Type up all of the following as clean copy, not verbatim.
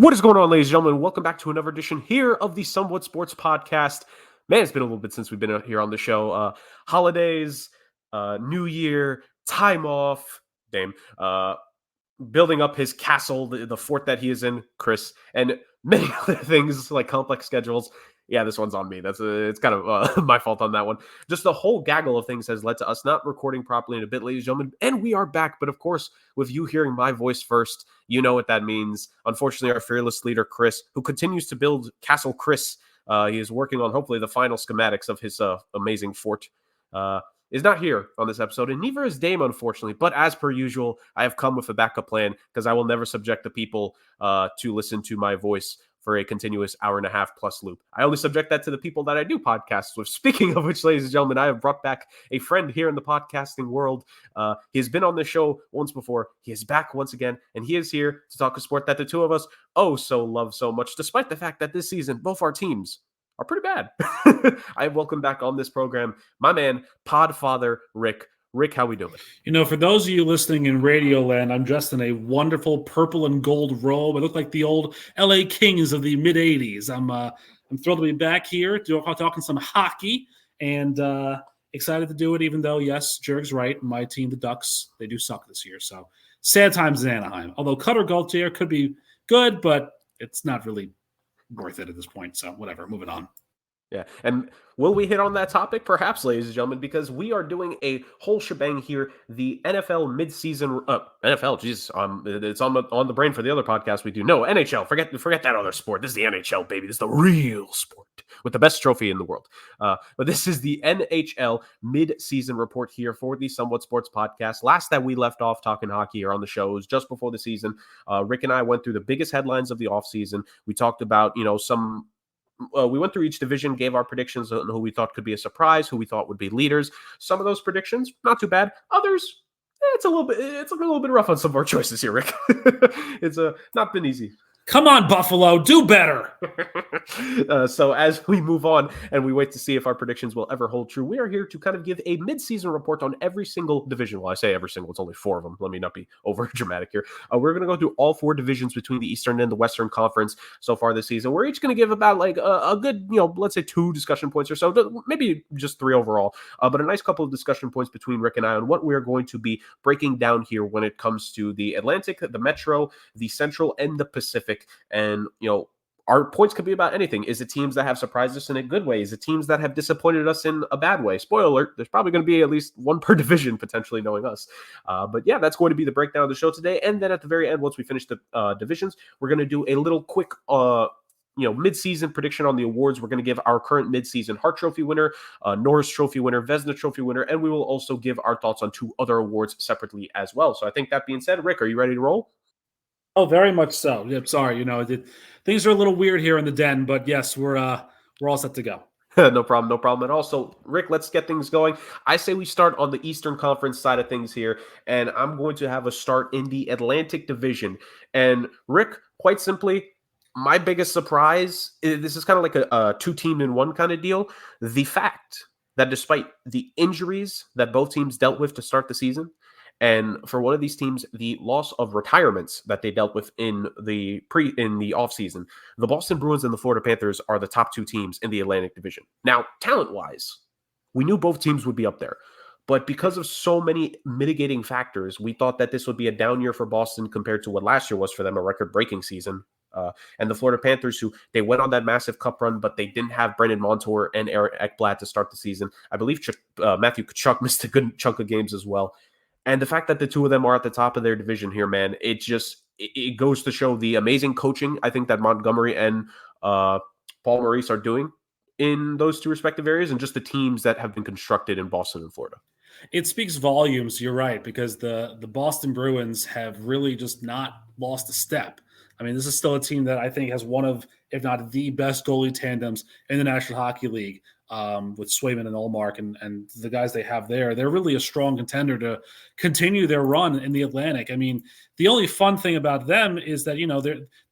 What is going on, ladies and gentlemen? Welcome back to another edition here of the Somewhat Sports Podcast. Man, it's been a little bit since we've been here on the show. Holidays, New Year, time off, Dame, building up his castle, the fort that he is in, Chris, and many other things like complex schedules. Yeah, this one's on me. It's kind of my fault on that one. Just the whole gaggle of things has led to us not recording properly in a bit, ladies and gentlemen. And we are back. But of course, with you hearing my voice first, you know what that means. Unfortunately, our fearless leader, Chris, who continues to build Castle Chris, he is working on hopefully the final schematics of his amazing fort, is not here on this episode. And neither is Dame, unfortunately. But as per usual, I have come with a backup plan because I will never subject the people to listen to my voice for a continuous hour and a half plus loop. I only subject that to the people that I do podcasts with. Speaking of which, ladies and gentlemen, I have brought back a friend here in the podcasting world. He has been on the show once before. He is back once again, and he is here to talk a sport that the two of us so love so much, despite the fact that this season, both our teams are pretty bad. I welcome back on this program my man, Podfather Rick. Rick, how we doing? You know, for those of you listening in Radio Land, I'm dressed in a wonderful purple and gold robe. I look like the old LA Kings of the mid-'80s. I'm thrilled to be back here talking some hockey and excited to do it, even though, yes, Jurg's right. My team, the Ducks, they do suck this year. So sad times in Anaheim. Although Cutter Gauthier could be good, but it's not really worth it at this point. So whatever, moving on. Yeah, and will we hit on that topic? Perhaps, ladies and gentlemen, because we are doing a whole shebang here. The NFL midseason, NFL, geez, it's on the brain for the other podcast we do. No, NHL, forget that other sport. This is the NHL, baby. This is the real sport with the best trophy in the world. But this is the NHL midseason report here for the Somewhat Sports Podcast. Last that we left off talking hockey here on the show was just before the season. Rick and I went through the biggest headlines of the offseason. We talked about, we went through each division, gave our predictions on who we thought could be a surprise, who we thought would be leaders. Some of those predictions, not too bad. Others, it's a little bit rough on some of our choices here, Rick. It's not been easy. Come on, Buffalo, do better. So as we move on and we wait to see if our predictions will ever hold true, we are here to kind of give a mid-season report on every single division. Well, I say every single, it's only 4 of them. Let me not be over dramatic here. We're going to go through all 4 divisions between the Eastern and the Western Conference so far this season. We're each going to give about like a good, let's say 2 discussion points or so, maybe just 3 overall, but a nice couple of discussion points between Rick and I on what we're going to be breaking down here when it comes to the Atlantic, the Metro, the Central, and the Pacific. And, our points could be about anything. Is it teams that have surprised us in a good way? Is it teams that have disappointed us in a bad way? Spoiler alert, there's probably going to be at least 1 per division, potentially, knowing us. But yeah, that's going to be the breakdown of the show today. And then at the very end, once we finish the divisions, we're going to do a little quick mid-season prediction on the awards. We're going to give our current mid-season Hart Trophy winner, Norris Trophy winner, Vezina Trophy winner, and we will also give our thoughts on 2 other awards separately as well. So I think that being said, Rick, are you ready to roll? Oh, very much so. Yeah, sorry, things are a little weird here in the den, but yes, we're all set to go. No problem at all. So, Rick, let's get things going. I say we start on the Eastern Conference side of things here, and I'm going to have a start in the Atlantic Division. And Rick, quite simply, my biggest surprise, this is kind of like a 2-team-in-1 kind of deal. The fact that despite the injuries that both teams dealt with to start the season, and for one of these teams, the loss of retirements that they dealt with in the offseason, the Boston Bruins and the Florida Panthers are the top 2 teams in the Atlantic Division. Now, talent-wise, we knew both teams would be up there. But because of so many mitigating factors, we thought that this would be a down year for Boston compared to what last year was for them, a record-breaking season. And the Florida Panthers, who they went on that massive cup run, but they didn't have Brendan Montour and Eric Ekblad to start the season. I believe Matthew Tkachuk missed a good chunk of games as well. And the fact that the 2 of them are at the top of their division here, man, it goes to show the amazing coaching I think that Montgomery and Paul Maurice are doing in those 2 respective areas, and just the teams that have been constructed in Boston and Florida. It speaks volumes, you're right, because the Boston Bruins have really just not lost a step. I mean, this is still a team that I think has one of, if not the best goalie tandems in the National Hockey League. With Swayman and Ullmark and the guys they have there. They're really a strong contender to continue their run in the Atlantic. I mean, the only fun thing about them is that,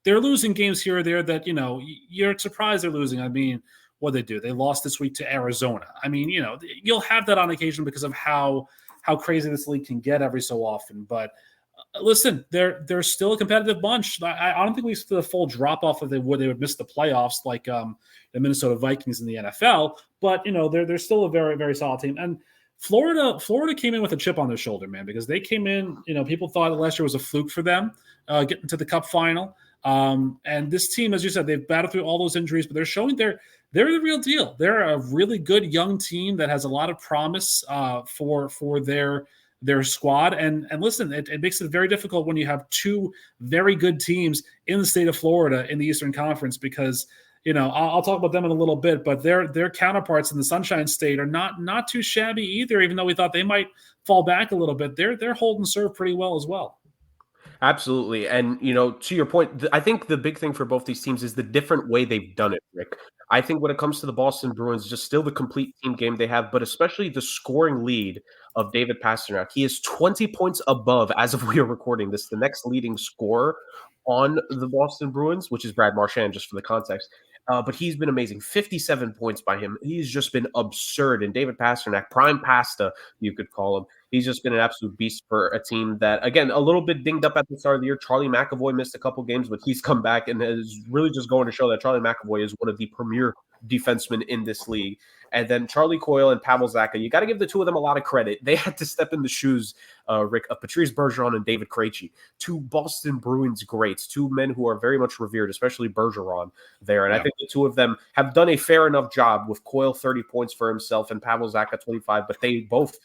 they're losing games here or there that, you're surprised they're losing. I mean, what they do? They lost this week to Arizona. I mean, you'll have that on occasion because of how crazy this league can get every so often. But Listen, they're still a competitive bunch. I don't think we see the full drop off that they would miss the playoffs like the Minnesota Vikings in the NFL. But they're still a very, very solid team. And Florida came in with a chip on their shoulder, man, because they came in. People thought that last year was a fluke for them getting to the Cup final. And this team, as you said, they've battled through all those injuries, but they're showing they're the real deal. They're a really good young team that has a lot of promise for their squad. And listen, it makes it very difficult when you have two very good teams in the state of Florida in the Eastern Conference, because I'll talk about them in a little bit, but their counterparts in the Sunshine State are not too shabby either, even though we thought they might fall back a little bit. They're holding serve pretty well as well. Absolutely. And, to your point, I think the big thing for both these teams is the different way they've done it, Rick. I think when it comes to the Boston Bruins, just still the complete team game they have, but especially the scoring lead of David Pastrnak. He is 20 points above, as of we are recording this, the next leading scorer on the Boston Bruins, which is Brad Marchand, just for the context. But he's been amazing. 57 points by him. He's just been absurd. And David Pastrnak, prime pasta, you could call him. He's just been an absolute beast for a team that, again, a little bit dinged up at the start of the year. Charlie McAvoy missed a couple games, but he's come back and is really just going to show that Charlie McAvoy is one of the premier defensemen in this league. And then Charlie Coyle and Pavel Zacha, you got to give the two of them a lot of credit. They had to step in the shoes, Rick, of Patrice Bergeron and David Krejci, two Boston Bruins greats, two men who are very much revered, especially Bergeron there. And I think the two of them have done a fair enough job, with Coyle 30 points for himself and Pavel Zacha 25, but they both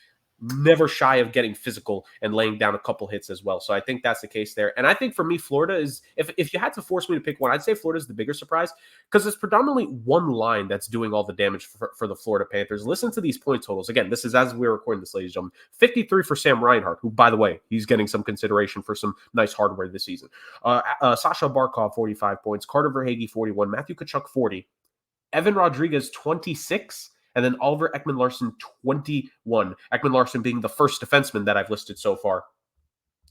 never shy of getting physical and laying down a couple hits as well. So I think that's the case there. And I think for me, Florida is, if you had to force me to pick one, I'd say Florida is the bigger surprise, because it's predominantly one line that's doing all the damage for the Florida Panthers. Listen to these point totals. Again, this is as we're recording this, ladies and gentlemen. 53 for Sam Reinhart, who, by the way, he's getting some consideration for some nice hardware this season. Sasha Barkov, 45 points. Carter Verhaeghe, 41. Matthew Tkachuk, 40. Evan Rodriguez, 26. And then Oliver Ekman-Larsson, 21. Ekman-Larsson being the first defenseman that I've listed so far.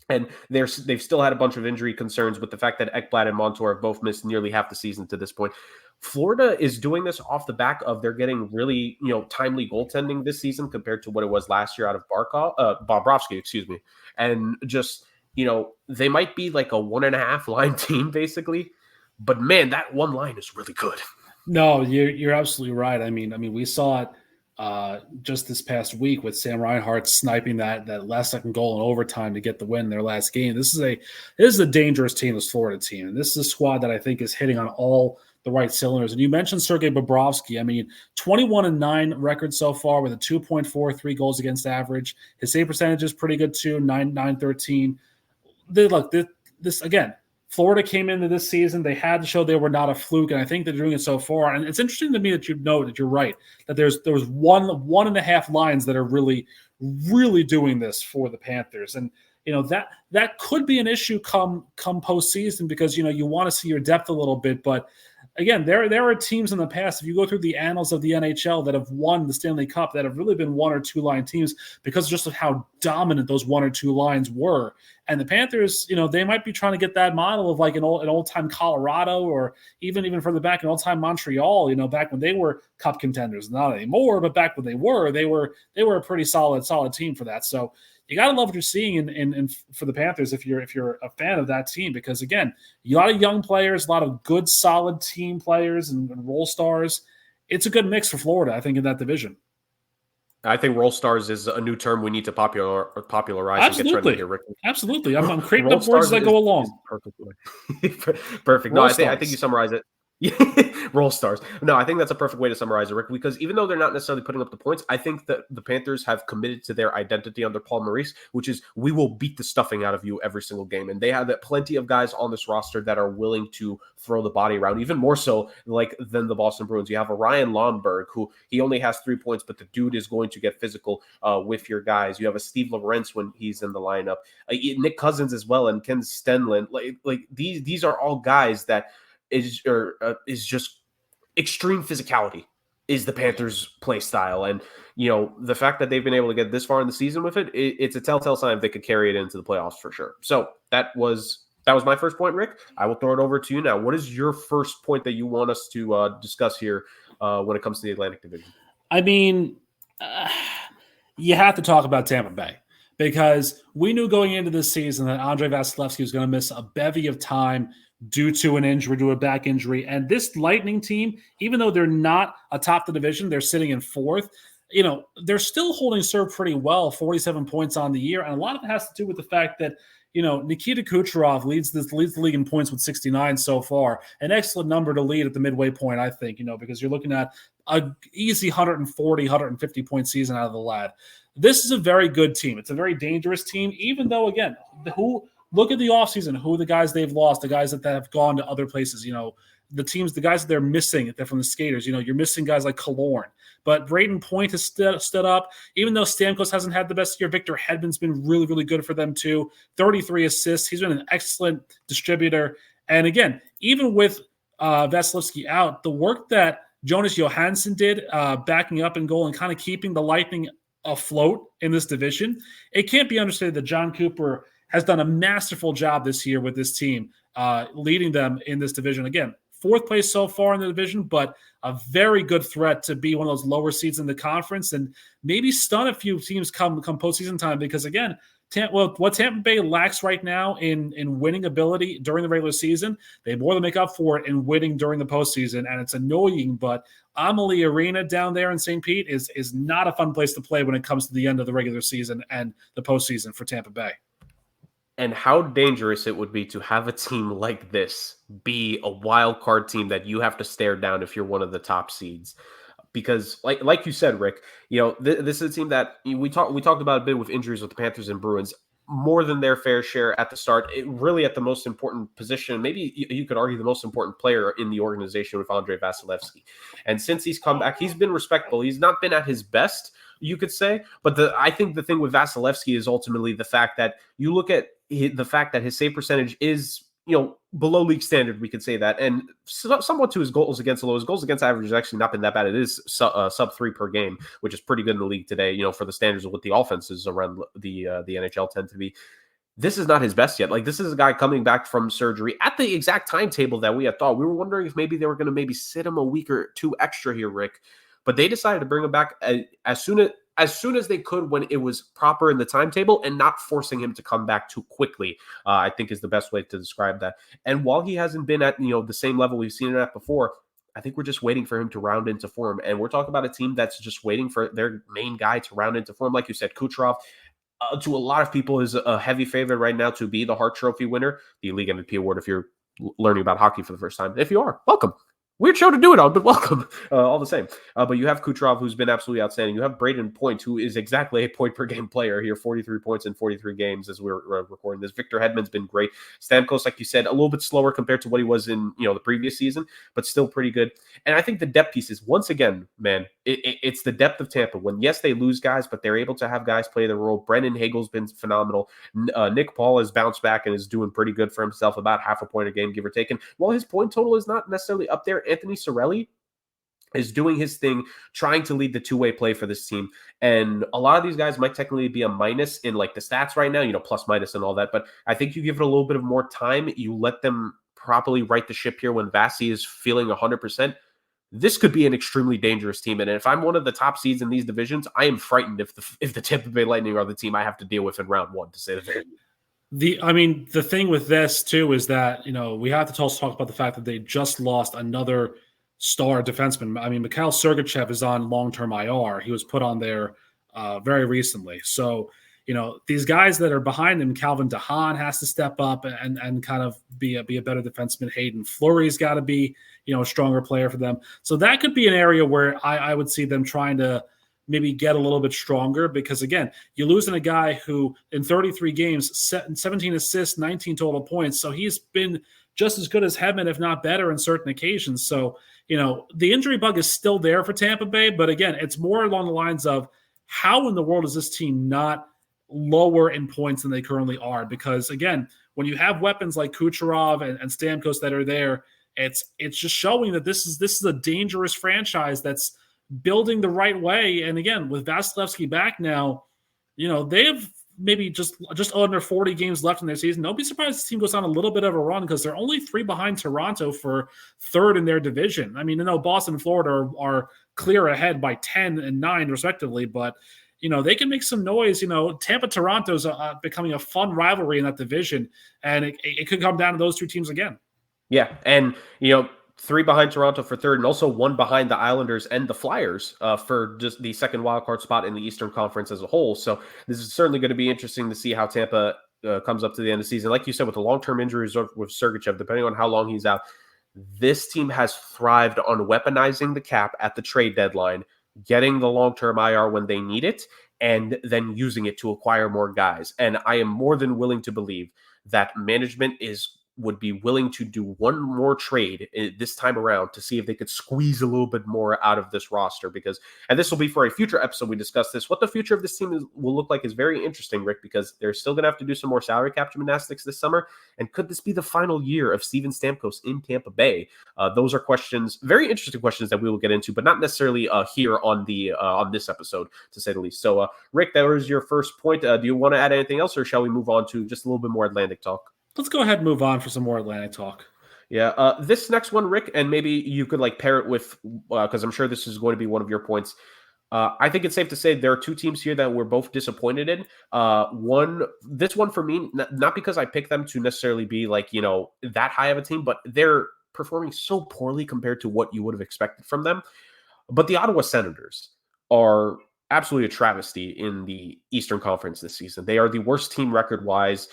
And they've still had a bunch of injury concerns with the fact that Ekblad and Montour have both missed nearly half the season to this point. Florida is doing this off the back of they're getting really, timely goaltending this season compared to what it was last year out of Bobrovsky, excuse me. And just, they might be like a 1.5 line team basically, but man, that one line is really good. No, you're absolutely right. I mean, we saw it just this past week with Sam Reinhart sniping that last second goal in overtime to get the win in their last game. This is a dangerous team, this Florida team, and this is a squad that I think is hitting on all the right cylinders. And you mentioned Sergei Bobrovsky. I mean, 21-9 record so far with a 2.43 goals against average. His save percentage is pretty good too, 913. This again. Florida came into this season. They had to show they were not a fluke, and I think they're doing it so far. And it's interesting to me that you know that you're right, that there was 1.5 lines that are really, really doing this for the Panthers. And that could be an issue come postseason, because you want to see your depth a little bit. But again, there are teams in the past, if you go through the annals of the NHL, that have won the Stanley Cup that have really been 1 or 2 line teams because just of how dominant those 1 or 2 lines were. And the Panthers, they might be trying to get that model of like an old time Colorado, or even further back, an old time Montreal. Back when they were Cup contenders, not anymore, but back when they were a pretty solid team for that. So you got to love what you're seeing in for the Panthers if you're a fan of that team, because again, a lot of young players, a lot of good solid team players and role stars. It's a good mix for Florida, I think, in that division. I think role stars is a new term we need to popularize. Absolutely. And get here, Rick. Absolutely. I'm creating up words as I go along. Perfect. No, I think you summarize it. Roll stars. No, I think that's a perfect way to summarize it, Rick, because even though they're not necessarily putting up the points, I think that the Panthers have committed to their identity under Paul Maurice, which is we will beat the stuffing out of you every single game. And they have plenty of guys on this roster that are willing to throw the body around, even more so than the Boston Bruins. You have a Ryan Lomberg, who he only has 3 points, but the dude is going to get physical with your guys. You have a Steve Lorentz when he's in the lineup, Nick Cousins as well, and Ken Stenlund. These are all guys that is just extreme physicality is the Panthers' play style. And, the fact that they've been able to get this far in the season with it's a telltale sign if they could carry it into the playoffs for sure. So that was my first point, Rick. I will throw it over to you now. What is your first point that you want us to discuss here when it comes to the Atlantic Division? I mean, you have to talk about Tampa Bay, because we knew going into this season that Andrei Vasilevsky was going to miss a bevy of time due to an injury, due to a back injury. And this Lightning team, even though they're not atop the division, they're sitting in fourth. They're still holding serve pretty well, 47 points on the year. And a lot of it has to do with the fact that, Nikita Kucherov leads the league in points with 69 so far. An excellent number to lead at the midway point, I think, because you're looking at an easy 140, 150 point season out of the lad. This is a very good team. It's a very dangerous team, even though, again, look at the offseason, who are the guys they've lost, the guys that have gone to other places, the guys that they're missing, they're from the skaters. You're missing guys like Killorn. But Braden Point has stood up. Even though Stamkos hasn't had the best year, Victor Hedman's been really, really good for them too. 33 assists. He's been an excellent distributor. And again, even with Vasilevsky out, the work that Jonas Johansson did backing up in goal and kind of keeping the Lightning afloat in this division, it can't be understated that John Cooper has done a masterful job this year with this team, leading them in this division. Again, fourth place so far in the division, but a very good threat to be one of those lower seeds in the conference and maybe stun a few teams come postseason time. Because again, what Tampa Bay lacks right now in winning ability during the regular season, they more than make up for it in winning during the postseason. And it's annoying, but Amalie Arena down there in St. Pete is not a fun place to play when it comes to the end of the regular season and the postseason for Tampa Bay. And how dangerous it would be to have a team like this be a wild card team that you have to stare down if you're one of the top seeds. Because like you said, Rick, this is a team that we talked about a bit with injuries with the Panthers and Bruins, more than their fair share at the start. Really at the most important position, maybe you could argue the most important player in the organization with Andrei Vasilevsky. And since he's come back, he's been respectable. He's not been at his best, you could say. But I think the thing with Vasilevsky is ultimately the fact that you look at the fact that his save percentage is, below league standard, we could say that. And somewhat to his goals against the low. His goals against average has actually not been that bad. It is sub 3 per game, which is pretty good in the league today, for the standards of what the offenses around the NHL tend to be. This is not his best yet. This is a guy coming back from surgery at the exact timetable that we had thought. We were wondering if maybe they were going to sit him a week or two extra here, Rick. But they decided to bring him back as soon as they could when it was proper in the timetable, and not forcing him to come back too quickly, I think is the best way to describe that. And while he hasn't been at the same level we've seen it at before, I think we're just waiting for him to round into form. And we're talking about a team that's just waiting for their main guy to round into form. Like you said, Kucherov, to a lot of people, is a heavy favorite right now to be the Hart Trophy winner, the League MVP award if you're learning about hockey for the first time. If you are, welcome. Weird show to do it on, but welcome all the same. But you have Kucherov, who's been absolutely outstanding. You have Braden Point, who is exactly a point-per-game player here, 43 points in 43 games as we're recording this. Victor Hedman's been great. Stamkos, like you said, a little bit slower compared to what he was in the previous season, but still pretty good. And I think the depth pieces, once again, man, it's the depth of Tampa. When, yes, they lose guys, but they're able to have guys play their role. Brendan Hagel's been phenomenal. Nick Paul has bounced back and is doing pretty good for himself, about half a point a game, give or take. And while his point total is not necessarily up there, Anthony Cirelli is doing his thing, trying to lead the two-way play for this team. And a lot of these guys might technically be a minus in the stats right now, plus minus and all that. But I think you give it a little bit of more time. You let them properly right the ship here when Vasi is feeling 100%. This could be an extremely dangerous team. And if I'm one of the top seeds in these divisions, I am frightened if the Tampa Bay Lightning are the team I have to deal with in round one, to say the least. The thing with this too is that, we have to also talk about the fact that they just lost another star defenseman. Mikhail Sergachev is on long-term IR. He was put on there very recently. So, these guys that are behind him, Calvin DeHaan has to step up and kind of be a better defenseman. Hayden Fleury's got to be, a stronger player for them. So that could be an area where I would see them trying to maybe get a little bit stronger, because again, you're losing a guy who in 33 games, 17 assists, 19 total points. So he's been just as good as Hedman, if not better, in certain occasions. So, the injury bug is still there for Tampa Bay, but again, it's more along the lines of how in the world is this team not lower in points than they currently are? Because again, when you have weapons like Kucherov and Stamkos that are there, it's just showing that this is a dangerous franchise that's building the right way. And again, with Vasilevsky back now, they have maybe just under 40 games left in their season. Don't be surprised if this team goes on a little bit of a run, because they're only 3 behind Toronto for third in their division. I know Boston and Florida are clear ahead by 10 and 9 respectively, but they can make some noise. Tampa-Toronto's becoming a fun rivalry in that division, and it could come down to those two teams again. Yeah, and, 3 behind Toronto for third, and also 1 behind the Islanders and the Flyers for just the second wildcard spot in the Eastern Conference as a whole. So this is certainly going to be interesting to see how Tampa comes up to the end of the season. Like you said, with the long-term injuries with Sergachev, depending on how long he's out, this team has thrived on weaponizing the cap at the trade deadline, getting the long-term IR when they need it, and then using it to acquire more guys. And I am more than willing to believe that management would be willing to do one more trade this time around to see if they could squeeze a little bit more out of this roster, and this will be for a future episode. We discuss this. What the future of this team will look like is very interesting, Rick, because they're still going to have to do some more salary cap gymnastics this summer. And could this be the final year of Steven Stamkos in Tampa Bay? Those are questions, very interesting questions that we will get into, but not necessarily here on this episode, to say the least. So, Rick, that was your first point. Do you want to add anything else, or shall we move on to just a little bit more Atlantic talk? Let's go ahead and move on for some more Atlantic talk. Yeah, this next one, Rick, and maybe you could pair it with, because I'm sure this is going to be one of your points. I think it's safe to say there are 2 teams here that we're both disappointed in. This one for me, not because I picked them to necessarily be that high of a team, but they're performing so poorly compared to what you would have expected from them. But the Ottawa Senators are absolutely a travesty in the Eastern Conference this season. They are the worst team record-wise,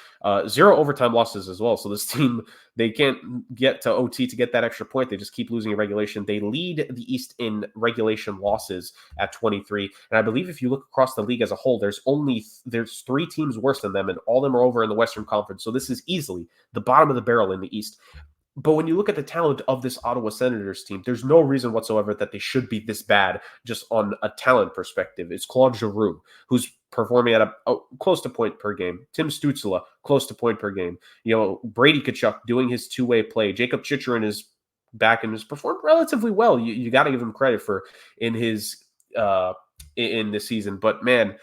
0 overtime losses as well. So this team, they can't get to OT to get that extra point. They just keep losing in regulation. They lead the East in regulation losses at 23. And I believe if you look across the league as a whole, there's 3 teams worse than them, and all of them are over in the Western Conference. So this is easily the bottom of the barrel in the East. But when you look at the talent of this Ottawa Senators team, there's no reason whatsoever that they should be this bad just on a talent perspective. It's Claude Giroux, who's performing at a close to point per game. Tim Stützle, close to point per game. Brady Tkachuk doing his two-way play. Jacob Chychrun is back and has performed relatively well. You got to give him credit for in this season. But, man,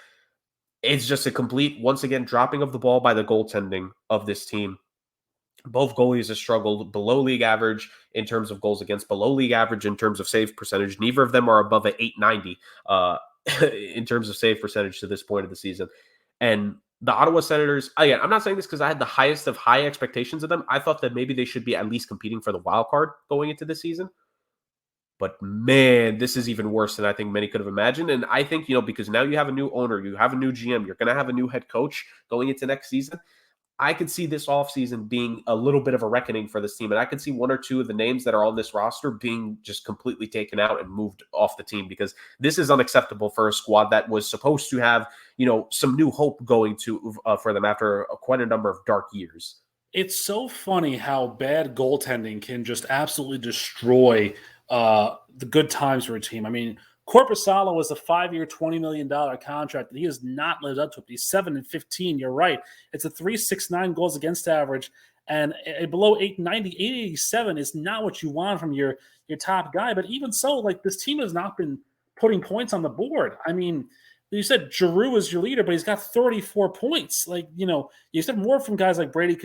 it's just a complete, once again, dropping of the ball by the goaltending of this team. Both goalies have struggled, below league average in terms of goals against, below league average in terms of save percentage. Neither of them are above an 890 in terms of save percentage to this point of the season. And the Ottawa Senators, again, I'm not saying this because I had the highest of high expectations of them. I thought that maybe they should be at least competing for the wild card going into this season. But, man, this is even worse than I think many could have imagined. And I think, because now you have a new owner, you have a new GM, you're going to have a new head coach going into next season. I could see this offseason being a little bit of a reckoning for this team. And I could see 1 or 2 of the names that are on this roster being just completely taken out and moved off the team, because this is unacceptable for a squad that was supposed to have, some new hope going to for them after quite a number of dark years. It's so funny how bad goaltending can just absolutely destroy the good times for a team. I mean, Korpisalo was a 5-year, $20 million contract, and he has not lived up to it. He's 7-15. You're right. It's a 3.69 goals against average, and below 890, 887 is not what you want from your top guy. But even so, this team has not been putting points on the board. I mean, you said Giroux is your leader, but he's got 34 points. You said more from guys like Brady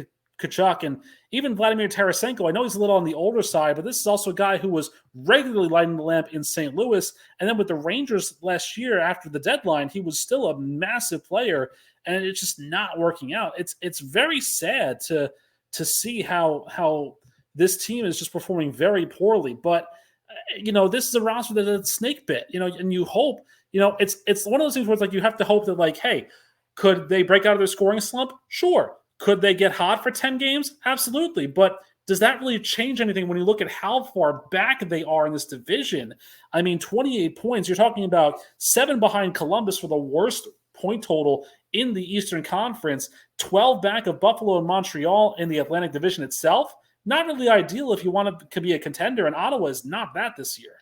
Tkachuk and even Vladimir Tarasenko. I know he's a little on the older side, but this is also a guy who was regularly lighting the lamp in St. Louis. And then with the Rangers last year after the deadline, he was still a massive player, and it's just not working out. It's very sad to see how this team is just performing very poorly. But this is a roster that's snake bit. And you hope. It's one of those things where it's you have to hope that hey, could they break out of their scoring slump? Sure. Could they get hot for 10 games? Absolutely. But does that really change anything when you look at how far back they are in this division? I mean, 28 points. You're talking about 7 behind Columbus for the worst point total in the Eastern Conference, 12 back of Buffalo and Montreal in the Atlantic Division itself. Not really ideal if you want to be a contender, and Ottawa is not that this year.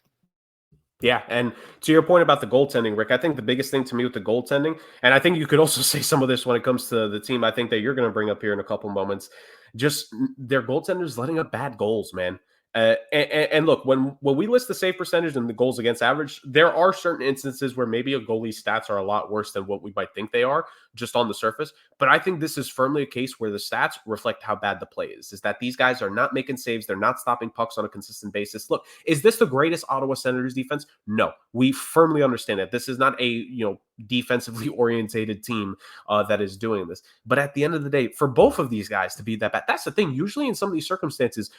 Yeah, and to your point about the goaltending, Rick, I think the biggest thing to me with the goaltending, and I think you could also say some of this when it comes to the team I think that you're going to bring up here in a couple moments, just their goaltenders letting up bad goals, man. And look, when we list the save percentage and the goals against average, there are certain instances where maybe a goalie's stats are a lot worse than what we might think they are just on the surface. But I think this is firmly a case where the stats reflect how bad the play is that these guys are not making saves. They're not stopping pucks on a consistent basis. Look, is this the greatest Ottawa Senators defense? No, we firmly understand that this is not a, defensively orientated team that is doing this. But at the end of the day, for both of these guys to be that bad, that's the thing. Usually in some of these circumstances,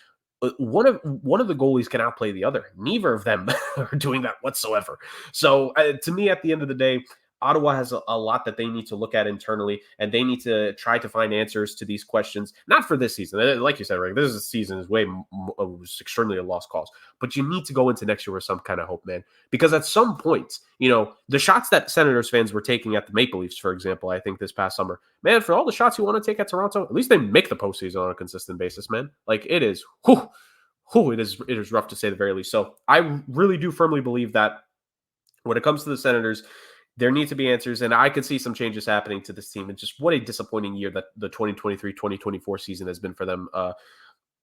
one of the goalies can outplay the other. Neither of them are doing that whatsoever. So to me, at the end of the day, Ottawa has a lot that they need to look at internally, and they need to try to find answers to these questions. Not for this season, like you said, Rick. This season is was extremely a lost cause. But you need to go into next year with some kind of hope, man. Because at some point, the shots that Senators fans were taking at the Maple Leafs, for example, I think this past summer, man, for all the shots you want to take at Toronto, at least they make the postseason on a consistent basis, man. Like it is, it is rough to say the very least. So I really do firmly believe that when it comes to the Senators, there need to be answers, and I could see some changes happening to this team. And just what a disappointing year that the 2023-2024 season has been for them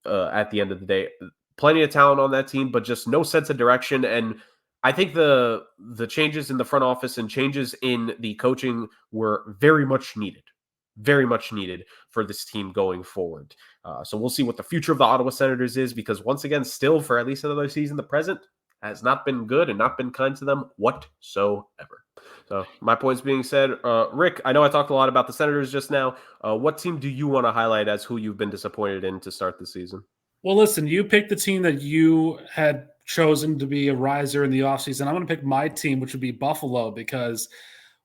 at the end of the day. Plenty of talent on that team, but just no sense of direction. And I think the changes in the front office and changes in the coaching were very much needed for this team going forward. So we'll see what the future of the Ottawa Senators is, because once again, still for at least another season, the present has not been good and not been kind to them whatsoever. So my points being said, Rick, I know I talked a lot about the Senators just now. What team do you want to highlight as who you've been disappointed in to start the season? Well, listen, you picked the team that you had chosen to be a riser in the offseason. I'm going to pick my team, which would be Buffalo, because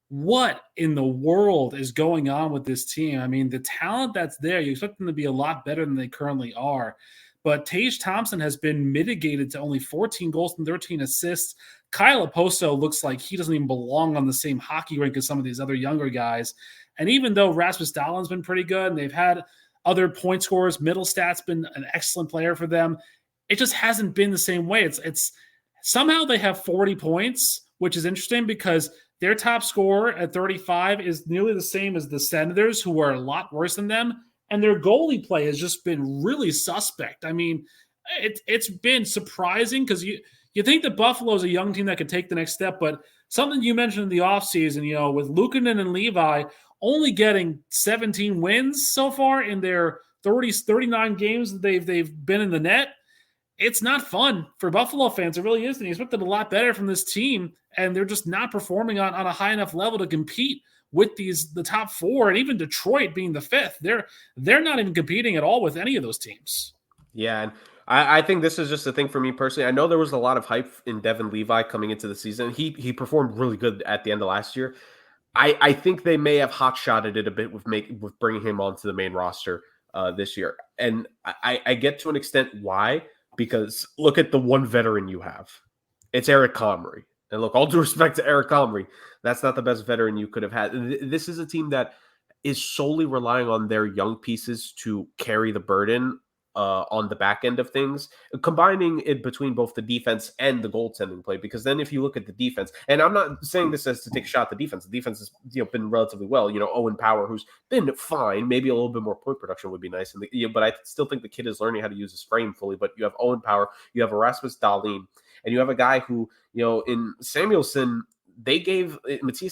what in the world is going on with this team? I mean, the talent that's there, you expect them to be a lot better than they currently are. But Tage Thompson has been mitigated to only 14 goals and 13 assists. Kyle Oposo looks like he doesn't even belong on the same hockey rink as some of these other younger guys. And even though Rasmus Dahlin's been pretty good and they've had other point scorers, Middlestat's been an excellent player for them, it just hasn't been the same way. It's somehow they have 40 points, which is interesting because their top scorer at 35 is nearly the same as the Senators, who are a lot worse than them. And their goalie play has just been really suspect. I mean, it's been surprising because you think that Buffalo is a young team that could take the next step, but something you mentioned in the offseason, with Luukkonen and Levi only getting 17 wins so far in their 39 games that they've been in the net, it's not fun for Buffalo fans. It really isn't. You expected a lot better from this team, and they're just not performing on a high enough level to compete with the top four, and even Detroit being the fifth. They're not even competing at all with any of those teams. Yeah, and I think this is just a thing for me personally. I know there was a lot of hype in Devin Levi coming into the season. He performed really good at the end of last year. I think they may have hot-shotted it a bit with bringing him onto the main roster this year. And I get to an extent why, because look at the one veteran you have. It's Eric Comrie. And look, all due respect to Eric Comrie, that's not the best veteran you could have had. This is a team that is solely relying on their young pieces to carry the burden on the back end of things, combining it between both the defense and the goaltending play. Because then if you look at the defense, and I'm not saying this as to take a shot at the defense has been relatively well. Owen Power, who's been fine, maybe a little bit more point production would be nice. But I still think the kid is learning how to use his frame fully. But you have Owen Power, you have Rasmus Dahlin, and you have a guy who, in Samuelsson, Mattias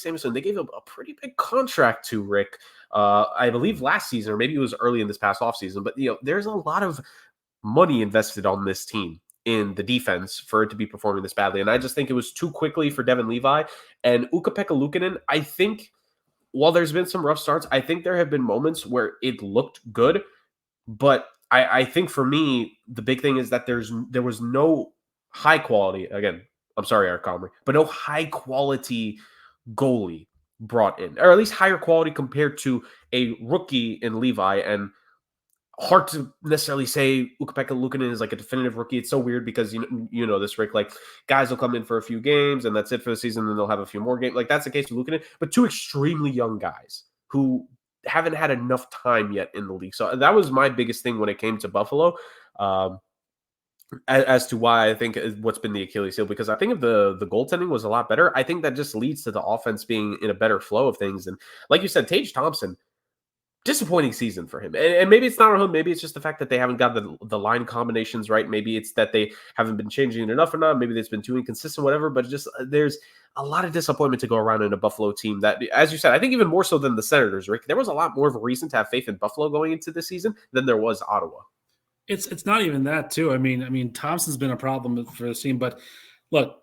Samuelsson, they gave a pretty big contract to Rick, I believe last season, or maybe it was early in this past offseason. But, there's a lot of money invested on this team in the defense for it to be performing this badly. And I just think it was too quickly for Devin Levi. And Ukko-Pekka Luukkonen, I think, while there's been some rough starts, I think there have been moments where it looked good. But I think for me, the big thing is that there was no high quality, again, I'm sorry, Eric Comrie, but no high quality goalie brought in, or at least higher quality compared to a rookie in Levi. And hard to necessarily say Ukko-Pekka Luukkonen is like a definitive rookie. It's so weird because you know this, Rick, like guys will come in for a few games and that's it for the season. Then they'll have a few more games. Like that's the case with Luukkonen, but two extremely young guys who haven't had enough time yet in the league. So that was my biggest thing when it came to Buffalo. As to why I think what's been the Achilles heel, because I think if the goaltending was a lot better, I think that just leads to the offense being in a better flow of things. And like you said, Tage Thompson, disappointing season for him. And maybe it's not on him. Maybe it's just the fact that they haven't got the line combinations right. Maybe it's that they haven't been changing it enough or not. Maybe it's been too inconsistent, whatever. But just there's a lot of disappointment to go around in a Buffalo team that, as you said, I think even more so than the Senators, Rick, there was a lot more of a reason to have faith in Buffalo going into this season than there was Ottawa. It's not even that, too. I mean, Thompson's been a problem for the team. But look,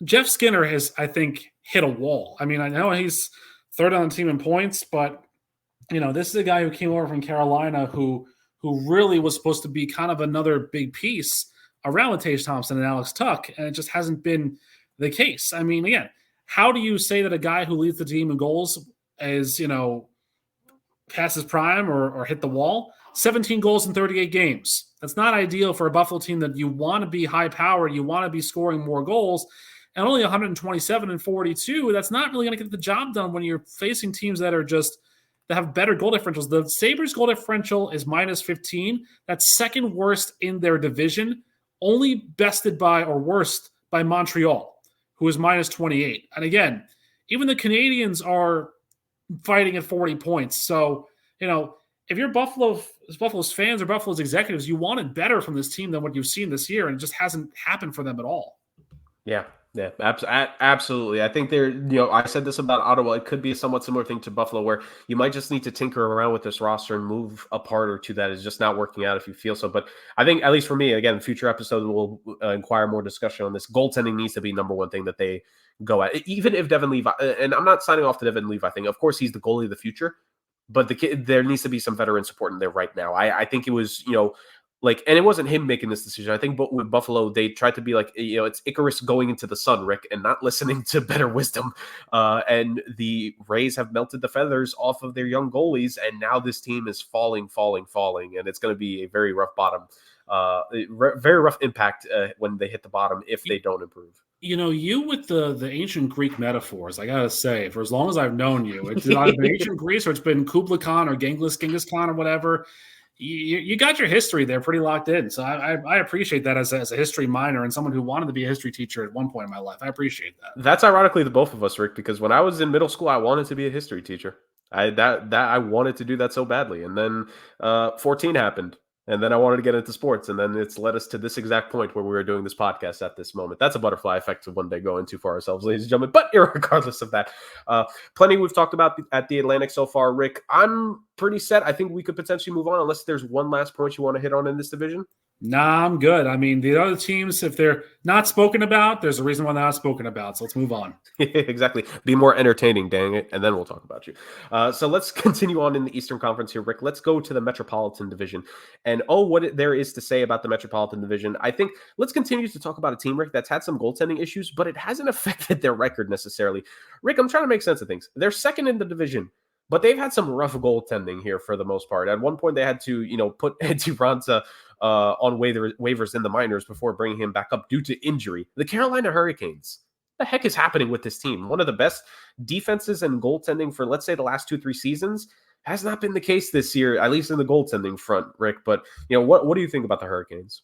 Jeff Skinner has, I think, hit a wall. I mean, I know he's third on the team in points, but this is a guy who came over from Carolina who really was supposed to be kind of another big piece around with Tage Thompson and Alex Tuck, and it just hasn't been the case. I mean, again, how do you say that a guy who leads the team in goals is, past his prime or hit the wall? 17 goals in 38 games. That's not ideal for a Buffalo team that you want to be high powered, you want to be scoring more goals, and only 127 and 42. That's not really going to get the job done when you're facing teams that have better goal differentials. The Sabres goal differential is minus 15. That's second worst in their division, only bested by or worst by Montreal, who is minus 28. And again, even the Canadians are fighting at 40 points. So, if you're Buffalo's fans or Buffalo's executives, you wanted better from this team than what you've seen this year, and it just hasn't happened for them at all. Yeah, absolutely. I think I said this about Ottawa. It could be a somewhat similar thing to Buffalo, where you might just need to tinker around with this roster and move a part or two that is just not working out if you feel so. But I think, at least for me, again, future episodes will inquire more discussion on this. Goaltending needs to be number one thing that they go at. Even if Devin Levi, and I'm not signing off the Devin Levi thing. Of course, he's the goalie of the future, but there needs to be some veteran support in there right now. I think it was, and it wasn't him making this decision. I think with Buffalo, they tried to be like, it's Icarus going into the sun, Rick, and not listening to better wisdom. And the Rays have melted the feathers off of their young goalies, and now this team is falling, and it's going to be a very rough bottom, very rough impact when they hit the bottom if they don't improve. You with the ancient Greek metaphors, I gotta say, for as long as I've known you, it's either been ancient Greece or it's been Kublai Khan or Genghis Khan or whatever. You got your history there pretty locked in. So I appreciate that as a history minor and someone who wanted to be a history teacher at one point in my life. I appreciate that. That's ironically the both of us, Rick, because when I was in middle school, I wanted to be a history teacher. I wanted to do that so badly. And then 14 happened. And then I wanted to get into sports, and then it's led us to this exact point where we were doing this podcast at this moment. That's a butterfly effect to one day go into for ourselves, ladies and gentlemen. But regardless of that, plenty we've talked about at the Atlantic so far. Rick, I'm pretty set. I think we could potentially move on unless there's one last point you want to hit on in this division. Nah, I'm good. I mean, the other teams, if they're not spoken about, there's a reason why they're not spoken about. So let's move on. Exactly. Be more entertaining, dang it, and then we'll talk about you. So let's continue on in the Eastern Conference here, Rick. Let's go to the Metropolitan Division. And what there is to say about the Metropolitan Division. I think let's continue to talk about a team, Rick, that's had some goaltending issues, but it hasn't affected their record necessarily. Rick, I'm trying to make sense of things. They're second in the division, but they've had some rough goaltending here for the most part. At one point, they had to, put Eddie Ranta on waivers in the minors before bringing him back up due to injury. The Carolina Hurricanes. What the heck is happening with this team? One of the best defenses and goaltending for, let's say, the last 2-3 seasons has not been the case this year, at least in the goaltending front, Rick. But, what do you think about the Hurricanes?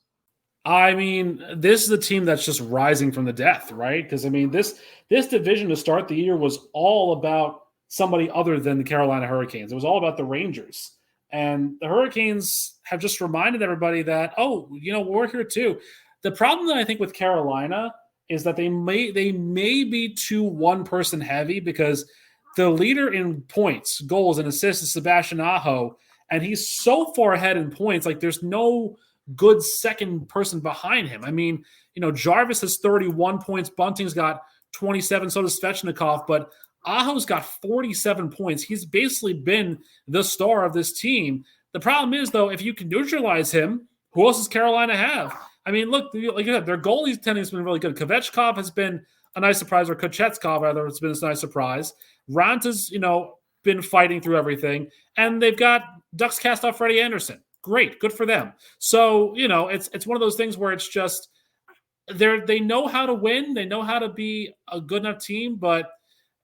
I mean, this is a team that's just rising from the death, right? Because, I mean, this division to start the year was all about somebody other than the Carolina Hurricanes. It was all about the Rangers. And the Hurricanes have just reminded everybody that, we're here too. The problem that I think with Carolina is that they may be too one-person heavy, because the leader in points, goals, and assists is Sebastian Aho, and he's so far ahead in points, like there's no good second person behind him. I mean, Jarvis has 31 points, Bunting's got 27, so does Svechnikov, but Aho's got 47 points. He's basically been the star of this team. The problem is, though, if you can neutralize him, who else does Carolina have? I mean, look, like you said, their goalie tending has been really good. Kvechkov has been a nice surprise, or Kochetkov, rather, it's been a nice surprise. Ranta's, been fighting through everything. And they've got Ducks cast off Freddie Anderson. Great, good for them. So, it's one of those things where it's just they know how to win. They know how to be a good enough team, but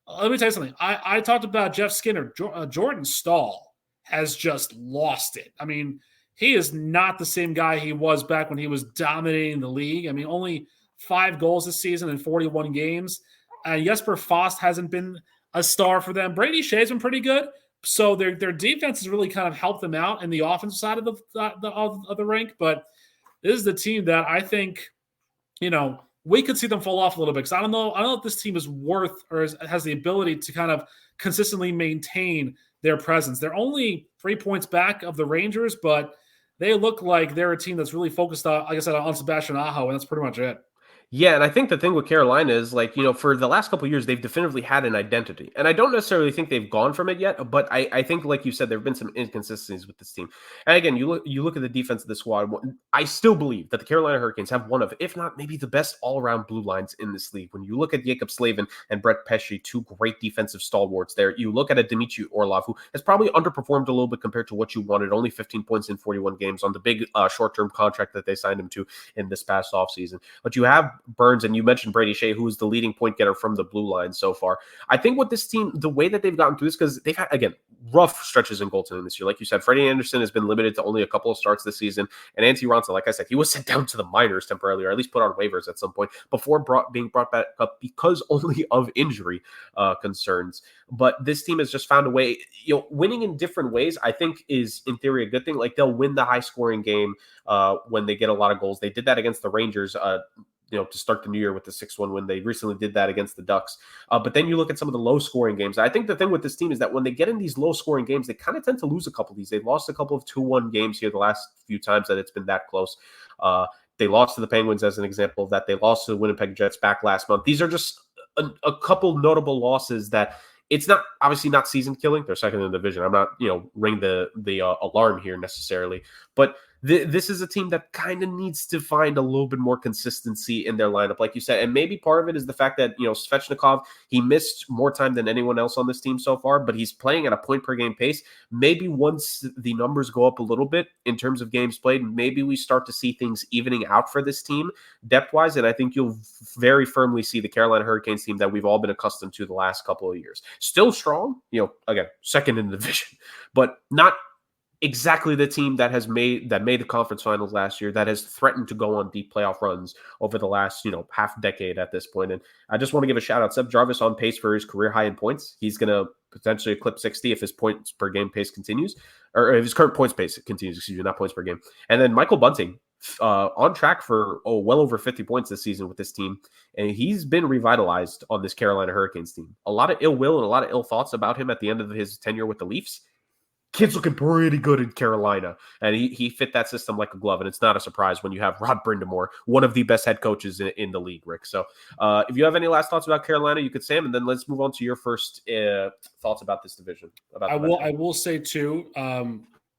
let me tell you something. I talked about Jeff Skinner. Jordan Stahl has just lost it. I mean, he is not the same guy he was back when he was dominating the league. I mean, only 5 goals this season in 41 games. Jesper Fast hasn't been a star for them. Brady Shea's been pretty good, So their defense has really kind of helped them out in the offensive side of the rink. But this is the team that I think, we could see them fall off a little bit, because I don't know if this team is worth or has the ability to kind of consistently maintain their presence. They're only 3 points back of the Rangers, but they look like they're a team that's really focused on, like I said, on Sebastian Aho, and that's pretty much it. Yeah, and I think the thing with Carolina is, like, for the last couple of years, they've definitively had an identity. And I don't necessarily think they've gone from it yet, but I think, like you said, there have been some inconsistencies with this team. And again, you look at the defense of the squad, I still believe that the Carolina Hurricanes have one of, if not maybe the best all-around blue lines in this league. When you look at Jacob Slavin and Brett Pesce, two great defensive stalwarts there, you look at a Dmitry Orlov, who has probably underperformed a little bit compared to what you wanted, only 15 points in 41 games on the big short-term contract that they signed him to in this past offseason. But you have Burns, and you mentioned Brady Shea, who is the leading point getter from the blue line so far. I think with this team, the way that they've gotten through this, because they've had, again, rough stretches in goaltending this year. Like you said, Freddie Anderson has been limited to only a couple of starts this season. And Antti Raanta, like I said, he was sent down to the minors temporarily, or at least put on waivers at some point before being brought back up because only of injury concerns. But this team has just found a way, winning in different ways, I think is in theory a good thing. Like, they'll win the high scoring game when they get a lot of goals. They did that against the Rangers, to start the new year with the 6-1 win. They recently did that against the Ducks. But then you look at some of the low-scoring games. I think the thing with this team is that when they get in these low-scoring games, they kind of tend to lose a couple of these. They've lost a couple of 2-1 games here the last few times that it's been that close. They lost to the Penguins as an example of that. They lost to the Winnipeg Jets back last month. These are just a couple notable losses that it's not obviously not season killing. They're second in the division. I'm not, ring the alarm here necessarily, but this is a team that kind of needs to find a little bit more consistency in their lineup, like you said. And maybe part of it is the fact that, Svechnikov, he missed more time than anyone else on this team so far, but he's playing at a point per game pace. Maybe once the numbers go up a little bit in terms of games played, maybe we start to see things evening out for this team depth-wise. And I think you'll very firmly see the Carolina Hurricanes team that we've all been accustomed to the last couple of years. Still strong, again, second in the division, but not exactly the team that made the conference finals last year, that has threatened to go on deep playoff runs over the last, half decade at this point. And I just want to give a shout out. Seb Jarvis on pace for his career high in points. He's going to potentially eclipse 60 if his points per game pace continues, or if his current points pace continues, not points per game. And then Michael Bunting, on track for well over 50 points this season with this team. And he's been revitalized on this Carolina Hurricanes team. A lot of ill will and a lot of ill thoughts about him at the end of his tenure with the Leafs. Kid's looking pretty good in Carolina, and he fit that system like a glove, and it's not a surprise when you have Rod Brind'Amour, one of the best head coaches in the league, Rick. So if you have any last thoughts about Carolina, you could say them, and then let's move on to your first thoughts about this division. I will say, too,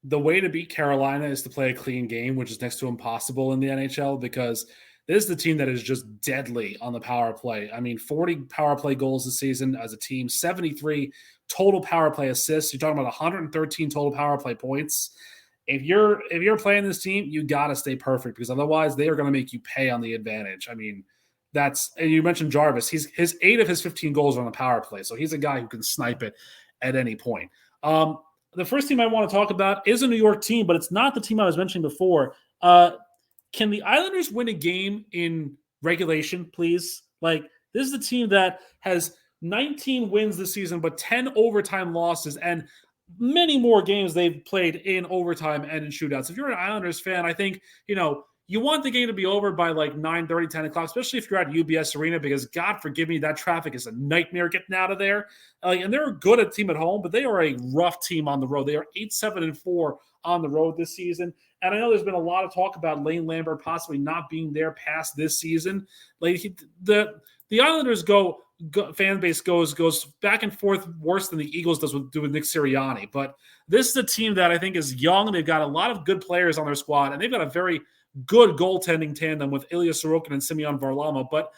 the way to beat Carolina is to play a clean game, which is next to impossible in the NHL, because this is the team that is just deadly on the power play. I mean, 40 power play goals this season as a team, 73 total power play assists. You're talking about 113 total power play points. If you're playing this team, you got to stay perfect, because otherwise they are going to make you pay on the advantage. I mean, and you mentioned Jarvis. His 8 of his 15 goals are on the power play, so he's a guy who can snipe it at any point. The first team I want to talk about is a New York team, but it's not the team I was mentioning before. Can the Islanders win a game in regulation, please? Like, this is the team that has 19 wins this season, but 10 overtime losses, and many more games they've played in overtime and in shootouts. If you're an Islanders fan, I think, you want the game to be over by like 9:30, 10 o'clock, especially if you're at UBS Arena, because God forgive me, that traffic is a nightmare getting out of there. And they're a good team at home, but they are a rough team on the road. They are 8-7-4 on the road this season. And I know there's been a lot of talk about Lane Lambert possibly not being there past this season. Like, the Islanders fan base goes back and forth worse than the Eagles do with Nick Sirianni. But this is a team that I think is young. They've got a lot of good players on their squad, and they've got a very good goaltending tandem with Ilya Sorokin and Semyon Varlamov. But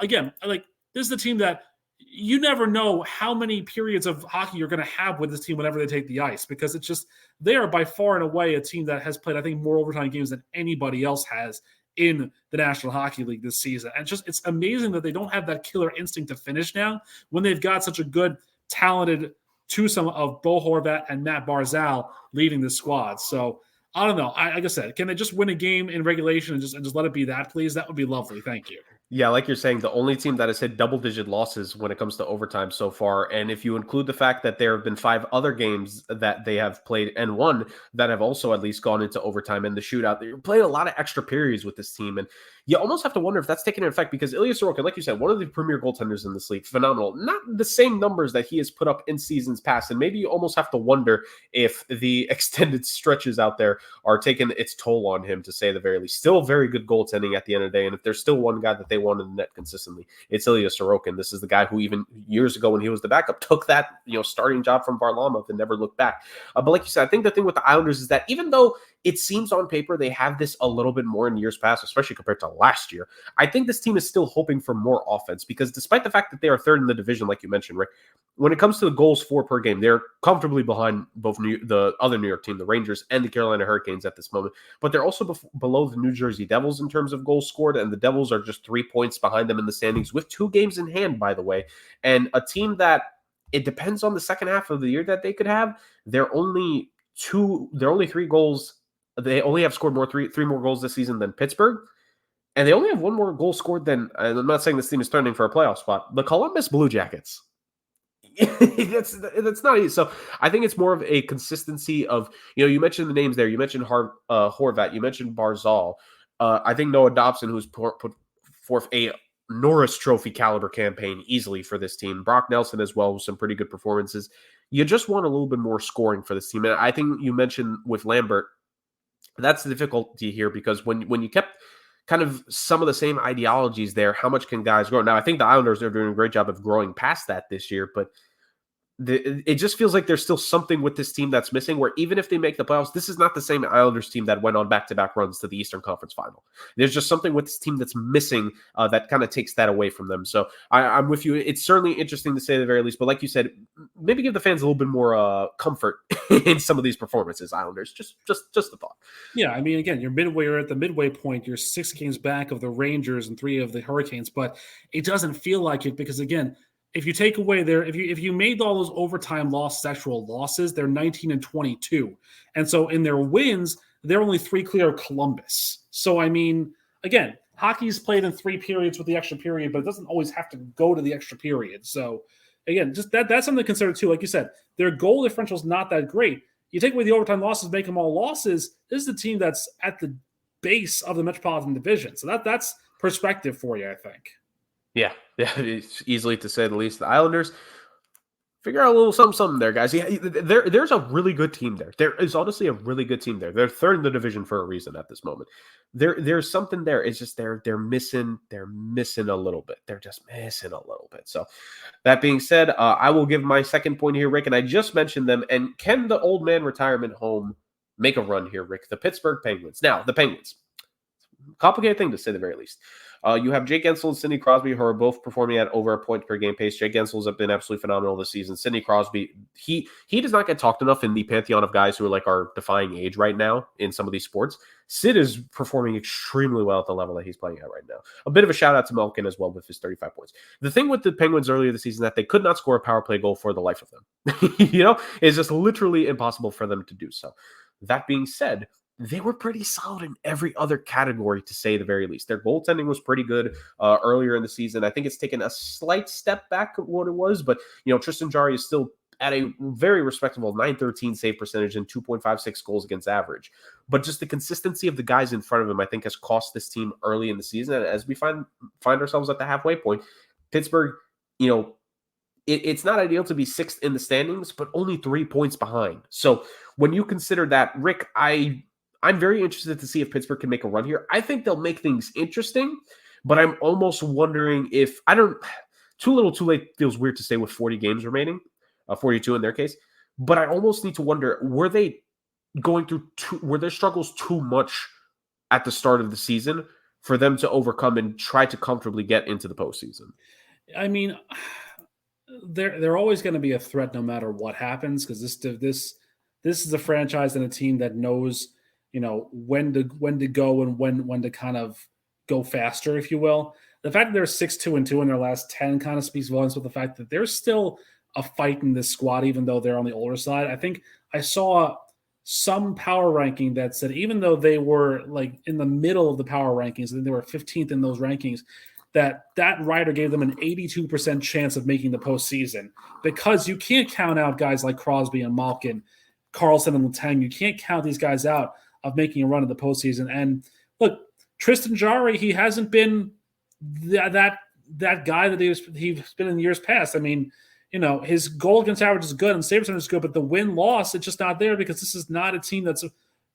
again, this is the team that you never know how many periods of hockey you're going to have with this team whenever they take the ice, because it's just, they are by far and away a team that has played, I think, more overtime games than anybody else has in the National Hockey League this season. And it's amazing that they don't have that killer instinct to finish now when they've got such a good, talented twosome of Bo Horvat and Matt Barzal leading the squad. So I don't know. Like I said, can they just win a game in regulation and just let it be that, please? That would be lovely. Thank you. Yeah, like you're saying, the only team that has hit double-digit losses when it comes to overtime so far. And if you include the fact that there have been 5 other games that they have played and won that have also at least gone into overtime and the shootout, you're playing a lot of extra periods with this team. And you almost have to wonder if that's taking an effect because Ilya Sorokin, like you said, one of the premier goaltenders in this league, phenomenal. Not the same numbers that he has put up in seasons past. And maybe you almost have to wonder if the extended stretches out there are taking its toll on him, to say the very least. Still very good goaltending at the end of the day. And if there's still one guy that they want in the net consistently, it's Ilya Sorokin. This is the guy who even years ago when he was the backup took that starting job from Varlamov and never looked back. But like you said, I think the thing with the Islanders is that even though it seems on paper they have this a little bit more in years past, especially compared to last year, I think this team is still hoping for more offense because despite the fact that they are third in the division, like you mentioned, Rick, when it comes to the goals for per game, they're comfortably behind both the other New York team, the Rangers, and the Carolina Hurricanes at this moment. But they're also below the New Jersey Devils in terms of goals scored, and the Devils are just 3 points behind them in the standings with 2 games in hand, by the way. And a team that it depends on the second half of the year that they could have. They're only 3 goals. They only have scored three more goals this season than Pittsburgh. And they only have 1 more goal scored than, and I'm not saying this team is turning for a playoff spot, the Columbus Blue Jackets. that's not easy. So I think it's more of a consistency of, you mentioned the names there. You mentioned Horvat. You mentioned Barzal. I think Noah Dobson, who's put forth a Norris Trophy caliber campaign easily for this team. Brock Nelson as well with some pretty good performances. You just want a little bit more scoring for this team. And I think you mentioned with Lambert, that's the difficulty here because when you kept kind of some of the same ideologies there, how much can guys grow? Now, I think the Islanders are doing a great job of growing past that this year, but it just feels like there's still something with this team that's missing, where even if they make the playoffs, this is not the same Islanders team that went on back-to-back runs to the Eastern Conference Final. There's just something with this team that's missing that kind of takes that away from them. So I'm with you. It's certainly interesting to say the very least, but like you said, maybe give the fans a little bit more comfort in some of these performances, Islanders. Just a thought. Yeah, I mean, again, you're at the midway point. You're 6 games back of the Rangers and 3 of the Hurricanes, but it doesn't feel like it because, again, if you take away if you made all those overtime actual losses, they're 19-22. And so in their wins, they're only 3 clear of Columbus. So, I mean, again, hockey's played in 3 periods with the extra period, but it doesn't always have to go to the extra period. So, again, just that's something to consider too. Like you said, their goal differential is not that great. You take away the overtime losses, make them all losses. This is the team that's at the base of the Metropolitan Division. So that's perspective for you, I think. Yeah, it's easily to say the least. The Islanders figure out a little something there, guys. Yeah, there's a really good team there. There is honestly a really good team there. They're third in the division for a reason at this moment. There's something there. It's just they're missing a little bit. They're just missing a little bit. So that being said, I will give my second point here, Rick, and I just mentioned them. And can the old man retirement home make a run here, Rick? The Pittsburgh Penguins. Now, the Penguins. Complicated thing to say the very least. You have Jake Guentzel and Sidney Crosby, who are both performing at over a point per game pace. Jake Guentzel's have been absolutely phenomenal this season. Sidney Crosby, he does not get talked enough in the pantheon of guys who are like our defying age right now in some of these sports. Sid is performing extremely well at the level that he's playing at right now. A bit of a shout out to Malkin as well with his 35 points. The thing with the Penguins earlier this season that they could not score a power play goal for the life of them. It's just literally impossible for them to do so. That being said, they were pretty solid in every other category, to say the very least. Their goaltending was pretty good earlier in the season. I think it's taken a slight step back of what it was, but Tristan Jarry is still at a very respectable .913 save percentage and 2.56 goals against average. But just the consistency of the guys in front of him, I think, has cost this team early in the season. And as we find ourselves at the halfway point, Pittsburgh, it's not ideal to be 6th in the standings, but only 3 points behind. So when you consider that, Rick, I'm very interested to see if Pittsburgh can make a run here. I think they'll make things interesting, but I'm almost wondering if too little too late feels weird to say with 40 games remaining, 42 in their case. But I almost need to wonder, were they going through were their struggles too much at the start of the season for them to overcome and try to comfortably get into the postseason? I mean, they're always going to be a threat no matter what happens, because this is a franchise and a team that knows when to go and when to kind of go faster, if you will. The fact that they're 6-2-2 in their last 10 kind of speaks volumes with the fact that there's still a fight in this squad, even though they're on the older side. I think I saw some power ranking that said even though they were like in the middle of the power rankings, and they were 15th in those rankings, that rider gave them an 82% chance of making the postseason, because you can't count out guys like Crosby and Malkin, Carlson and Letang. You can't count these guys out of making a run in the postseason. And look, Tristan Jarry, he hasn't been that guy that he's been in years past. I mean, his goal against average is good and save percentage is good, but the win-loss, it's just not there, because this is not a team that's